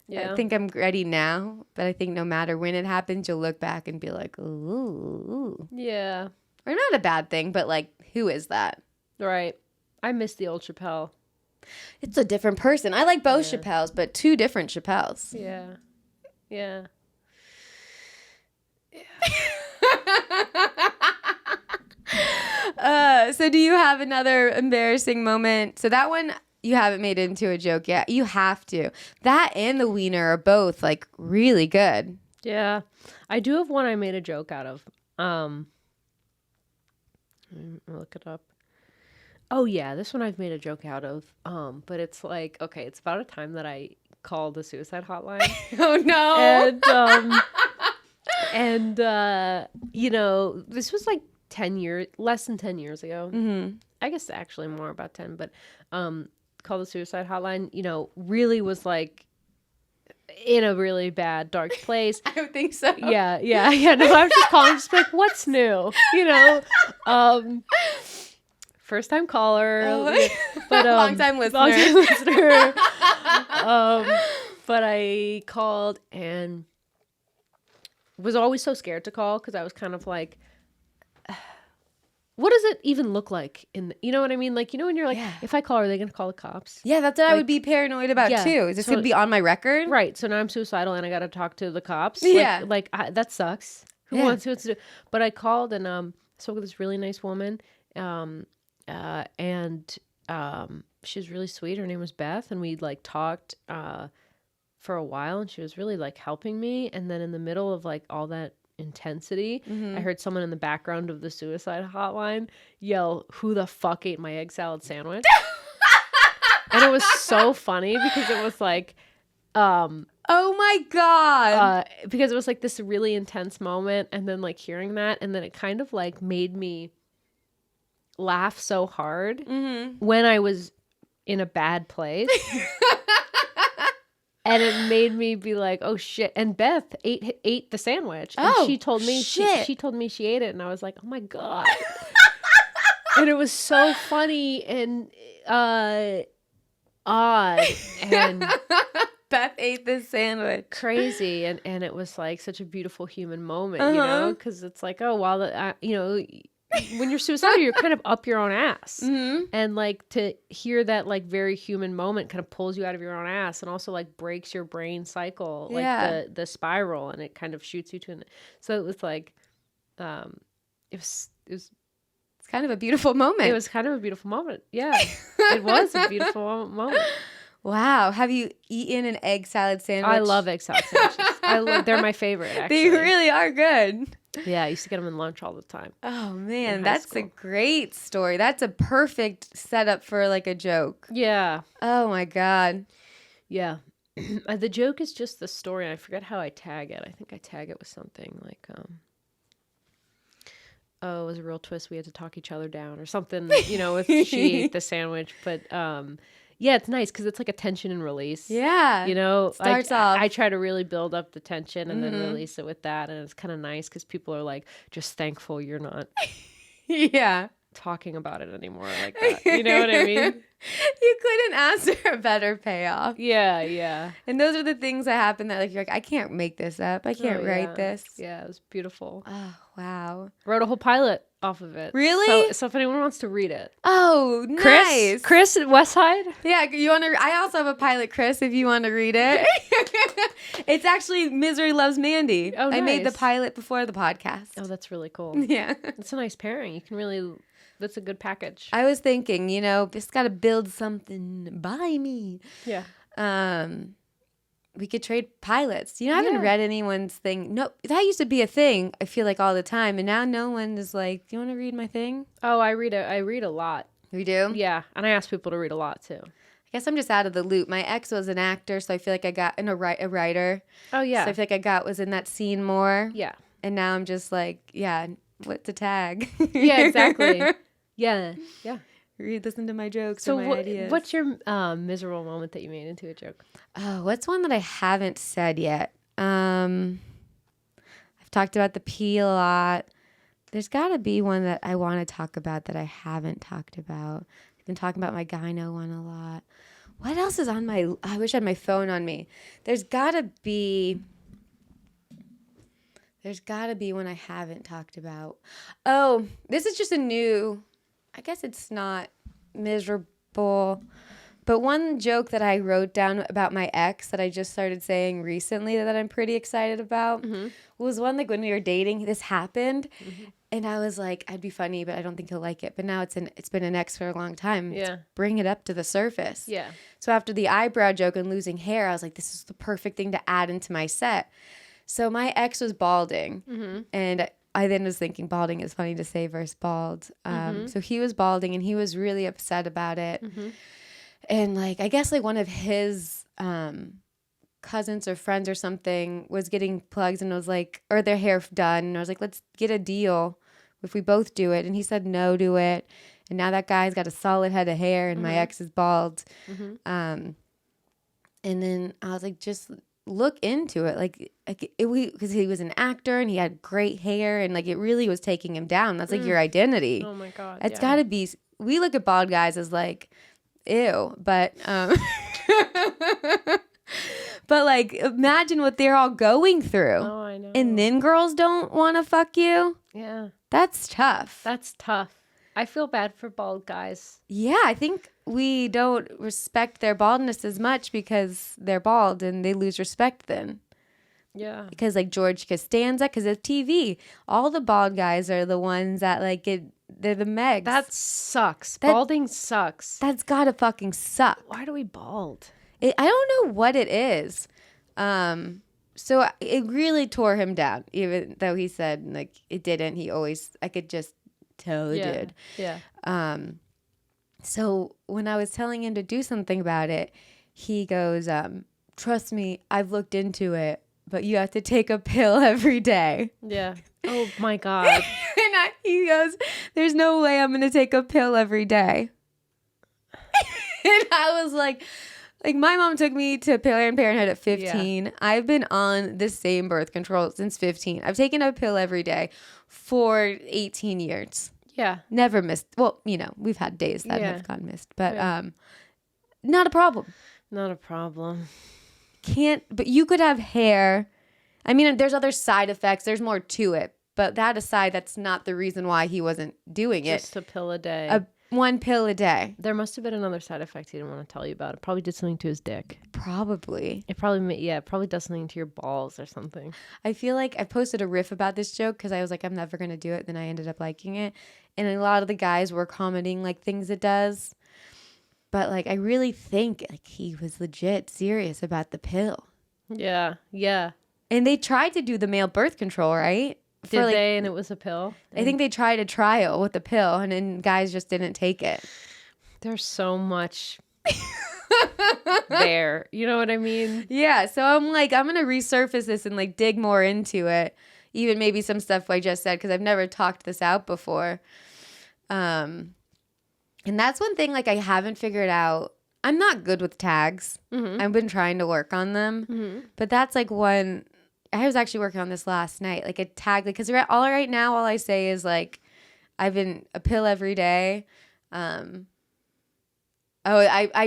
Yeah. I think I'm ready now, but I think no matter when it happens, you'll look back and be like, ooh. Yeah. Or not a bad thing, but like, who is that? Right. I miss the old Chappelle. It's a different person. I like both Chappelles, but two different Chappelles. Yeah. Yeah. So do you have another embarrassing moment? So that one you haven't made into a joke yet. You have to. That and the wiener are both like really good. Yeah. I do have one I made a joke out of. Look it up. Oh yeah, this one I've made a joke out of. But it's like, okay, it's about a time that I called the suicide hotline. Oh no. And you know, this was like less than 10 years ago. Mm-hmm. I guess actually more, about 10, but called the suicide hotline, you know, really was like in a really bad, dark place. I don't think so. Yeah. No, I was just calling, just like, what's new? You know? First time caller, but long time listener. But I called and was always so scared to call because I was kind of like, what does it even look like you know what I mean? Like, you know, when you're like, if I call, are they going to call the cops? Yeah, that's what I would be paranoid about too. Is this going to be on my record? Right. So now I'm suicidal and I got to talk to the cops. Yeah. That sucks. Who wants to do? But I called and spoke with this really nice woman. And she was really sweet. Her name was Beth, and we like talked for a while, and she was really like helping me. And then in the middle of like all that intensity, I heard someone in the background of the suicide hotline yell, "Who the fuck ate my egg salad sandwich?" And it was so funny because it was like, oh my God. because it was like this really intense moment, and then like hearing that, and then it kind of like made me laugh so hard when I was in a bad place. And it made me be like, oh shit. And Beth ate the sandwich. And she told me she told me she ate it, and I was like, oh my God. And it was so funny and odd. And Beth ate this sandwich. Crazy. And it was like such a beautiful human moment, you know, because it's like, oh, while you know, when you're suicidal, you're kind of up your own ass. And like to hear that like very human moment kind of pulls you out of your own ass and also like breaks your brain cycle, like the spiral, and it kind of shoots you to. So it was like, it's kind of a beautiful moment. It was kind of a beautiful moment. Yeah, it was a beautiful moment. Wow. Have you eaten an egg salad sandwich? I love egg salad sandwiches. They're my favorite, actually. They really are good. Yeah, I used to get them in lunch all the time. Oh, man. That's a great story. That's a perfect setup for like a joke. Yeah. Oh, my God. Yeah. The joke is just the story. I forget how I tag it. I think I tag it with something like, oh, it was a real twist. We had to talk each other down or something, you know, if she ate the sandwich. But yeah, it's nice because it's like a tension and release. Yeah. You know, Starts off. I try to really build up the tension and then release it with that. And it's kind of nice because people are like, just thankful you're not talking about it anymore like that. You know what I mean? You couldn't ask for a better payoff. Yeah. And those are the things that happen that like you're like, I can't make this up. I can't write this. Yeah, it was beautiful. Oh, wow. Wrote a whole pilot off of it. Really? So if anyone wants to read it. Oh, nice. Chris at Westside? Yeah, you want to? I also have a pilot, Chris, if you want to read it. It's actually Misery Loves Mandy. Oh, nice. I made the pilot before the podcast. Oh, that's really cool. Yeah. It's a nice pairing. You can really... That's a good package. I was thinking, you know, just got to build something by me. Yeah. We could trade pilots. You know, I haven't read anyone's thing. No, that used to be a thing, I feel like, all the time. And now no one is like, do you want to read my thing? Oh, I read a lot. You do? Yeah. And I ask people to read a lot, too. I guess I'm just out of the loop. My ex was an actor, so I feel like I got, and a writer. Oh, yeah. So I feel like was in that scene more. Yeah. And now I'm just like, what to tag? Yeah, exactly. Yeah. Listen to my jokes so or my ideas. What's your miserable moment that you made into a joke? Oh, what's one that I haven't said yet? I've talked about the pee a lot. There's got to be one that I want to talk about that I haven't talked about. I've been talking about my gyno one a lot. What else is on my... I wish I had my phone on me. There's got to be one I haven't talked about. Oh, this is just a new... I guess it's not miserable, but one joke that I wrote down about my ex that I just started saying recently that I'm pretty excited about was one like when we were dating, this happened, and I was like, I'd be funny, but I don't think he'll like it. But now it's been an ex for a long time. Yeah. Bring it up to the surface. Yeah. So after the eyebrow joke and losing hair, I was like, this is the perfect thing to add into my set. So my ex was balding, and I then was thinking balding is funny to say versus bald. So he was balding and he was really upset about it. And like, I guess like one of his cousins or friends or something was getting plugs and was like, or their hair done. And I was like, let's get a deal if we both do it. And he said no to it. And now that guy's got a solid head of hair and my ex is bald. And then I was like, just look into it, because he was an actor and he had great hair and like it really was taking him down. That's like your identity. Oh my God. It's got to be. We look at bald guys as like, ew, but but like imagine what they're all going through. Oh, I know. And then girls don't want to fuck you. Yeah, that's tough. That's tough. I feel bad for bald guys. Yeah, I think we don't respect their baldness as much because they're bald and they lose respect then. Yeah. Because like George Costanza, because of TV, all the bald guys are the ones that like they're the Megs. That sucks. Balding sucks. That's gotta fucking suck. Why do we bald? I don't know what it is. So it really tore him down, even though he said like it didn't. I could just tell it did. Yeah. So when I was telling him to do something about it, he goes, trust me, I've looked into it, but you have to take a pill every day. Yeah. Oh my God. He goes, there's no way I'm going to take a pill every day. And I was like, my mom took me to Planned Parenthood at 15. Yeah. I've been on the same birth control since 15. I've taken a pill every day for 18 years. Yeah. Never missed. Well, we've had days that have gone missed, but not a problem. Not a problem. can't, but you could have hair. I mean, there's other side effects. There's more to it. But that aside, that's not the reason why he wasn't doing it. Just a pill a day. One pill a day. There must have been another side effect he didn't want to tell you about. It probably did something to his dick. Probably. It probably does something to your balls or something. I feel like I posted a riff about this joke because I was like, I'm never going to do it. Then I ended up liking it. And a lot of the guys were commenting like things it does. But like, I really think like he was legit serious about the pill. Yeah. Yeah. And they tried to do the male birth control, right? Did they? And it was a pill? I think they tried a trial with the pill and then guys just didn't take it. There's so much there. You know what I mean? Yeah. So I'm like, I'm going to resurface this and like dig more into it. Even maybe some stuff I just said because I've never talked this out before. And that's one thing like I haven't figured out. I'm not good with tags. Mm-hmm. I've been trying to work on them. Mm-hmm. But that's like one... I was actually working on this last night, like a tag, because right now, all I say is like, I've been a pill every day. I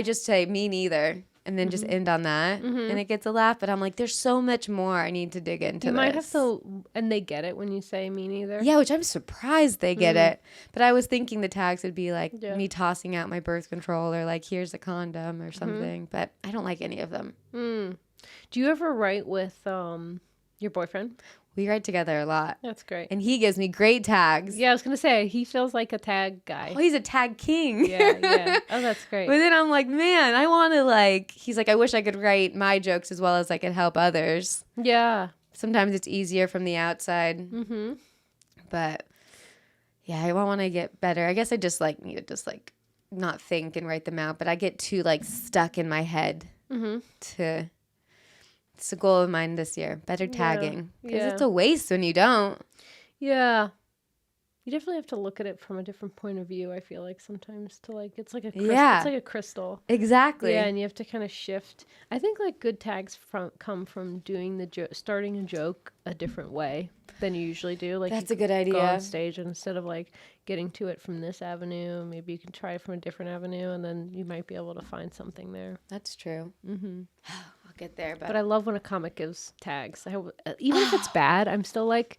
just say me neither, and then just end on that, and it gets a laugh. But I'm like, there's so much more I need to dig into. You might have to, and they get it when you say me neither. Yeah, which I'm surprised they get it. But I was thinking the tags would be like me tossing out my birth control or like here's a condom or something. But I don't like any of them. Do you ever write with your boyfriend? We write together a lot. That's great. And he gives me great tags. Yeah, I was going to say, he feels like a tag guy. Oh, he's a tag king. Yeah. Oh, that's great. But then I'm like, man, I want to like, he's like, I wish I could write my jokes as well as I could help others. Yeah. Sometimes it's easier from the outside. Mm-hmm. But yeah, I want to get better. I guess I just like need to just like not think and write them out. But I get too like stuck in my head to... It's a goal of mine this year. Better tagging. Because it's a waste when you don't. Yeah. You definitely have to look at it from a different point of view, I feel like, sometimes to like, it's like a crystal. Yeah. It's like a crystal. Exactly. Yeah, and you have to kind of shift. I think like good tags come from doing starting a joke a different way than you usually do. Like that's a good idea. Go on stage and instead of like getting to it from this avenue, maybe you can try it from a different avenue and then you might be able to find something there. That's true. Mm-hmm. I'll get there. But I love when a comic gives tags. Even if it's bad, I'm still like,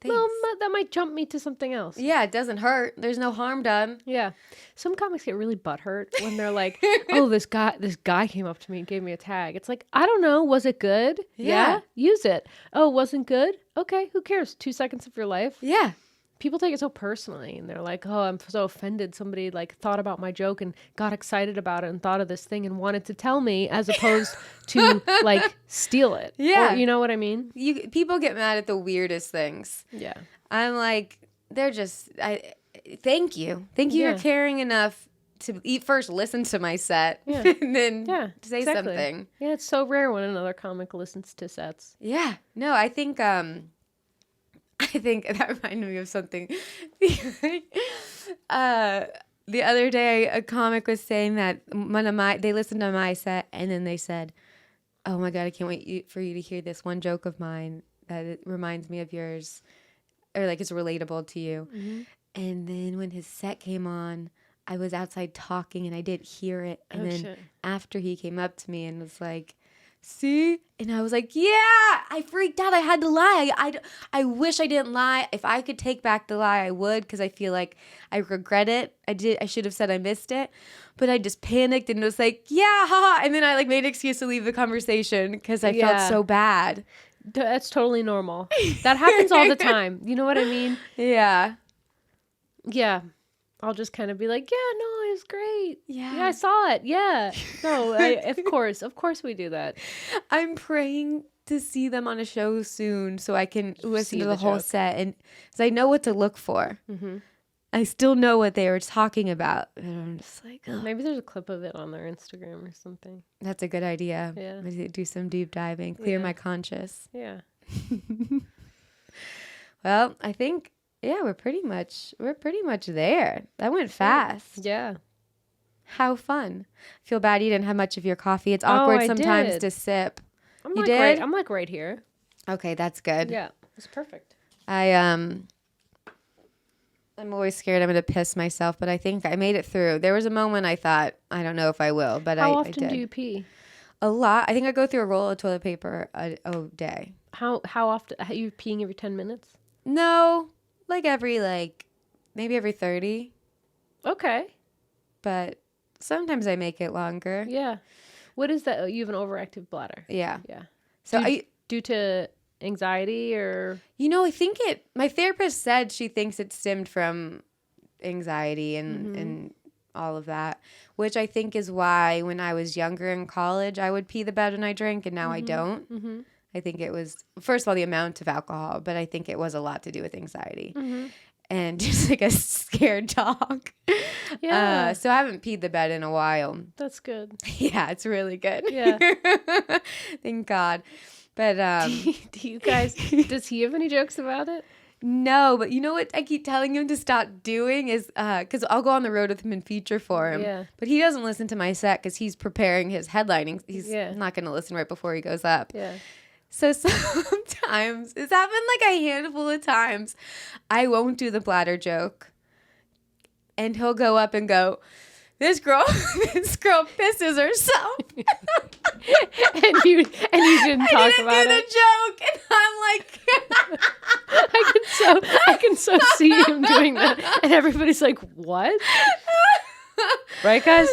well, that might jump me to something else. Yeah, it doesn't hurt. There's no harm done. Yeah. Some comics get really butthurt when they're like, oh, this guy came up to me and gave me a tag. It's like, I don't know. Was it good? Yeah. Use it. Oh, wasn't good? Okay. Who cares? 2 seconds of your life. Yeah. People take it so personally and they're like, oh, I'm so offended. Somebody like thought about my joke and got excited about it and thought of this thing and wanted to tell me as opposed to like steal it. Yeah. Or, you know what I mean? People get mad at the weirdest things. Yeah. I'm like, thank you. Thank you for caring enough to first listen to my set and then say something. Yeah. It's so rare when another comic listens to sets. Yeah. No, I think that reminded me of something. The other day, a comic was saying that they listened to my set and then they said, oh my God, I can't wait for you to hear this one joke of mine that it reminds me of yours or like it's relatable to you. Mm-hmm. And then when his set came on, I was outside talking and I didn't hear it. And after he came up to me and was like, see? And I was like, yeah, I freaked out. I had to lie. I wish I didn't lie. If I could take back the lie, I would because I feel like I regret it. I should have said I missed it. But I just panicked and was like, yeah, haha. And then I like made an excuse to leave the conversation because I felt so bad. That's totally normal. That happens all the time. You know what I mean? Yeah. Yeah. I'll just kind of be like, yeah, no, it was great. Yeah, I saw it. Yeah. No, of course we do that. I'm praying to see them on a show soon so I can listen to the whole set and because I know what to look for. Mm-hmm. I still know what they were talking about. And I'm just like, oh. Maybe there's a clip of it on their Instagram or something. That's a good idea. Yeah. Maybe do some deep diving, clear my conscience. Yeah. Well, I think... yeah, we're pretty much there. That went fast. Yeah. How fun. I feel bad you didn't have much of your coffee. It's awkward sometimes to sip. I'm like right here. Okay, that's good. Yeah, it's perfect. I'm always scared I'm going to piss myself, but I think I made it through. There was a moment I thought, I don't know if I will, but I did. How often do you pee? A lot. I think I go through a roll of toilet paper a day. How often? Are you peeing every 10 minutes? No, like maybe every 30. Okay. But sometimes I make it longer. Yeah. What is that? Oh, you have an overactive bladder. Yeah. Yeah. So due to anxiety or? I think my therapist said she thinks it stemmed from anxiety and all of that, which I think is why when I was younger in college, I would pee the bed when I drank, and now I don't. Mm-hmm. I think it was, first of all, the amount of alcohol, but I think it was a lot to do with anxiety and just like a scared dog. Yeah. So I haven't peed the bed in a while. That's good. Yeah, it's really good. Yeah. Thank God. But do you guys, does he have any jokes about it? no, but you know what I keep telling him to stop doing is because I'll go on the road with him and feature for him. Yeah. But he doesn't listen to my set because he's preparing his headlining. He's not going to listen right before he goes up. Yeah. So sometimes, it's happened like a handful of times, I won't do the bladder joke. And he'll go up and go, this girl pisses herself. and you didn't talk about I didn't do it. the joke. And I'm like... I can so see him doing that. And everybody's like, what? Right, guys?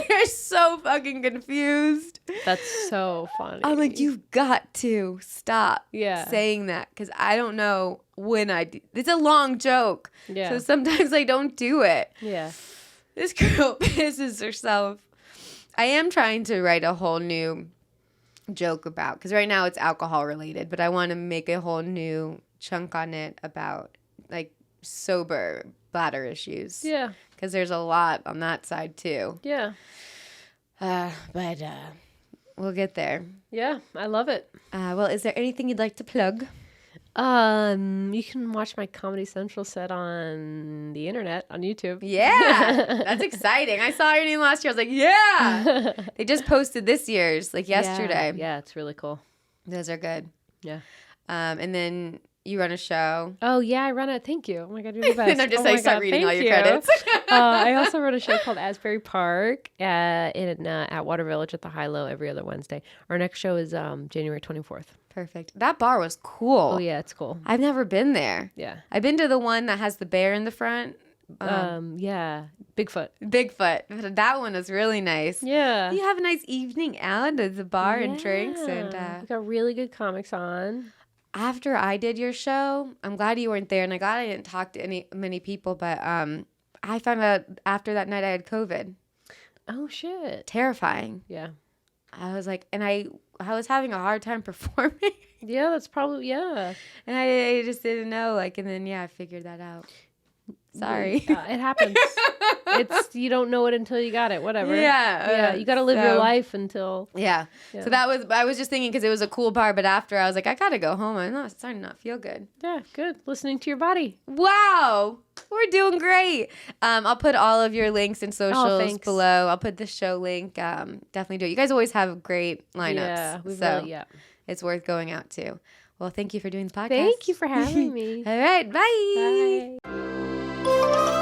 They're so fucking confused. That's so funny. I'm like, you've got to stop Yeah. saying that because I don't know when I do. It's a long joke. Yeah. So sometimes I don't do it. Yeah. This girl pisses herself. I am trying to write a whole new joke about, because right now it's alcohol related, but I want to make a whole new chunk on it about like sober bladder issues. Yeah. Because there's a lot on that side too. Yeah. But we'll get there. Yeah. I love it. Well, is there anything you'd like to plug? You can watch my Comedy Central set on the internet on YouTube. Yeah, that's exciting. I saw your name last year. I was like, yeah. They just posted this year's like yesterday. Yeah, it's really cool. Those are good. Yeah. And then you run a show. Oh yeah, I run it. Thank you. Oh my God, you're the best. And I'm just oh like, start reading all your credits. I also run a show called Asbury Park at Water Village at the High Low every other Wednesday. Our next show is January 24th. Perfect. That bar was cool. Oh yeah, it's cool. I've never been there. Yeah. I've been to the one that has the bear in the front. Yeah, Bigfoot. Bigfoot. That one is really nice. Yeah. You have a nice evening out at the bar and drinks. And we got really good comics on. after I did your show, I'm glad you weren't there, and I'm glad I didn't talk to many people, but I found out after that night I had COVID. Oh, shit. Terrifying. Yeah. I was like, and I was having a hard time performing. Yeah, that's probably, yeah. And I just didn't know, like, and then, I figured that out. Sorry. It happens. You don't know it until you got it, whatever. Yeah. You got to live your life until. Yeah. So I was just thinking, because it was a cool bar, but after I was like, I got to go home. I'm starting to not feel good. Yeah, good. Listening to your body. Wow. We're doing great. I'll put all of your links and socials below. I'll put the show link. Definitely do it. You guys always have great lineups. Yeah, it's worth going out to. Well, thank you for doing the podcast. Thank you for having me. All right. Bye. Bye.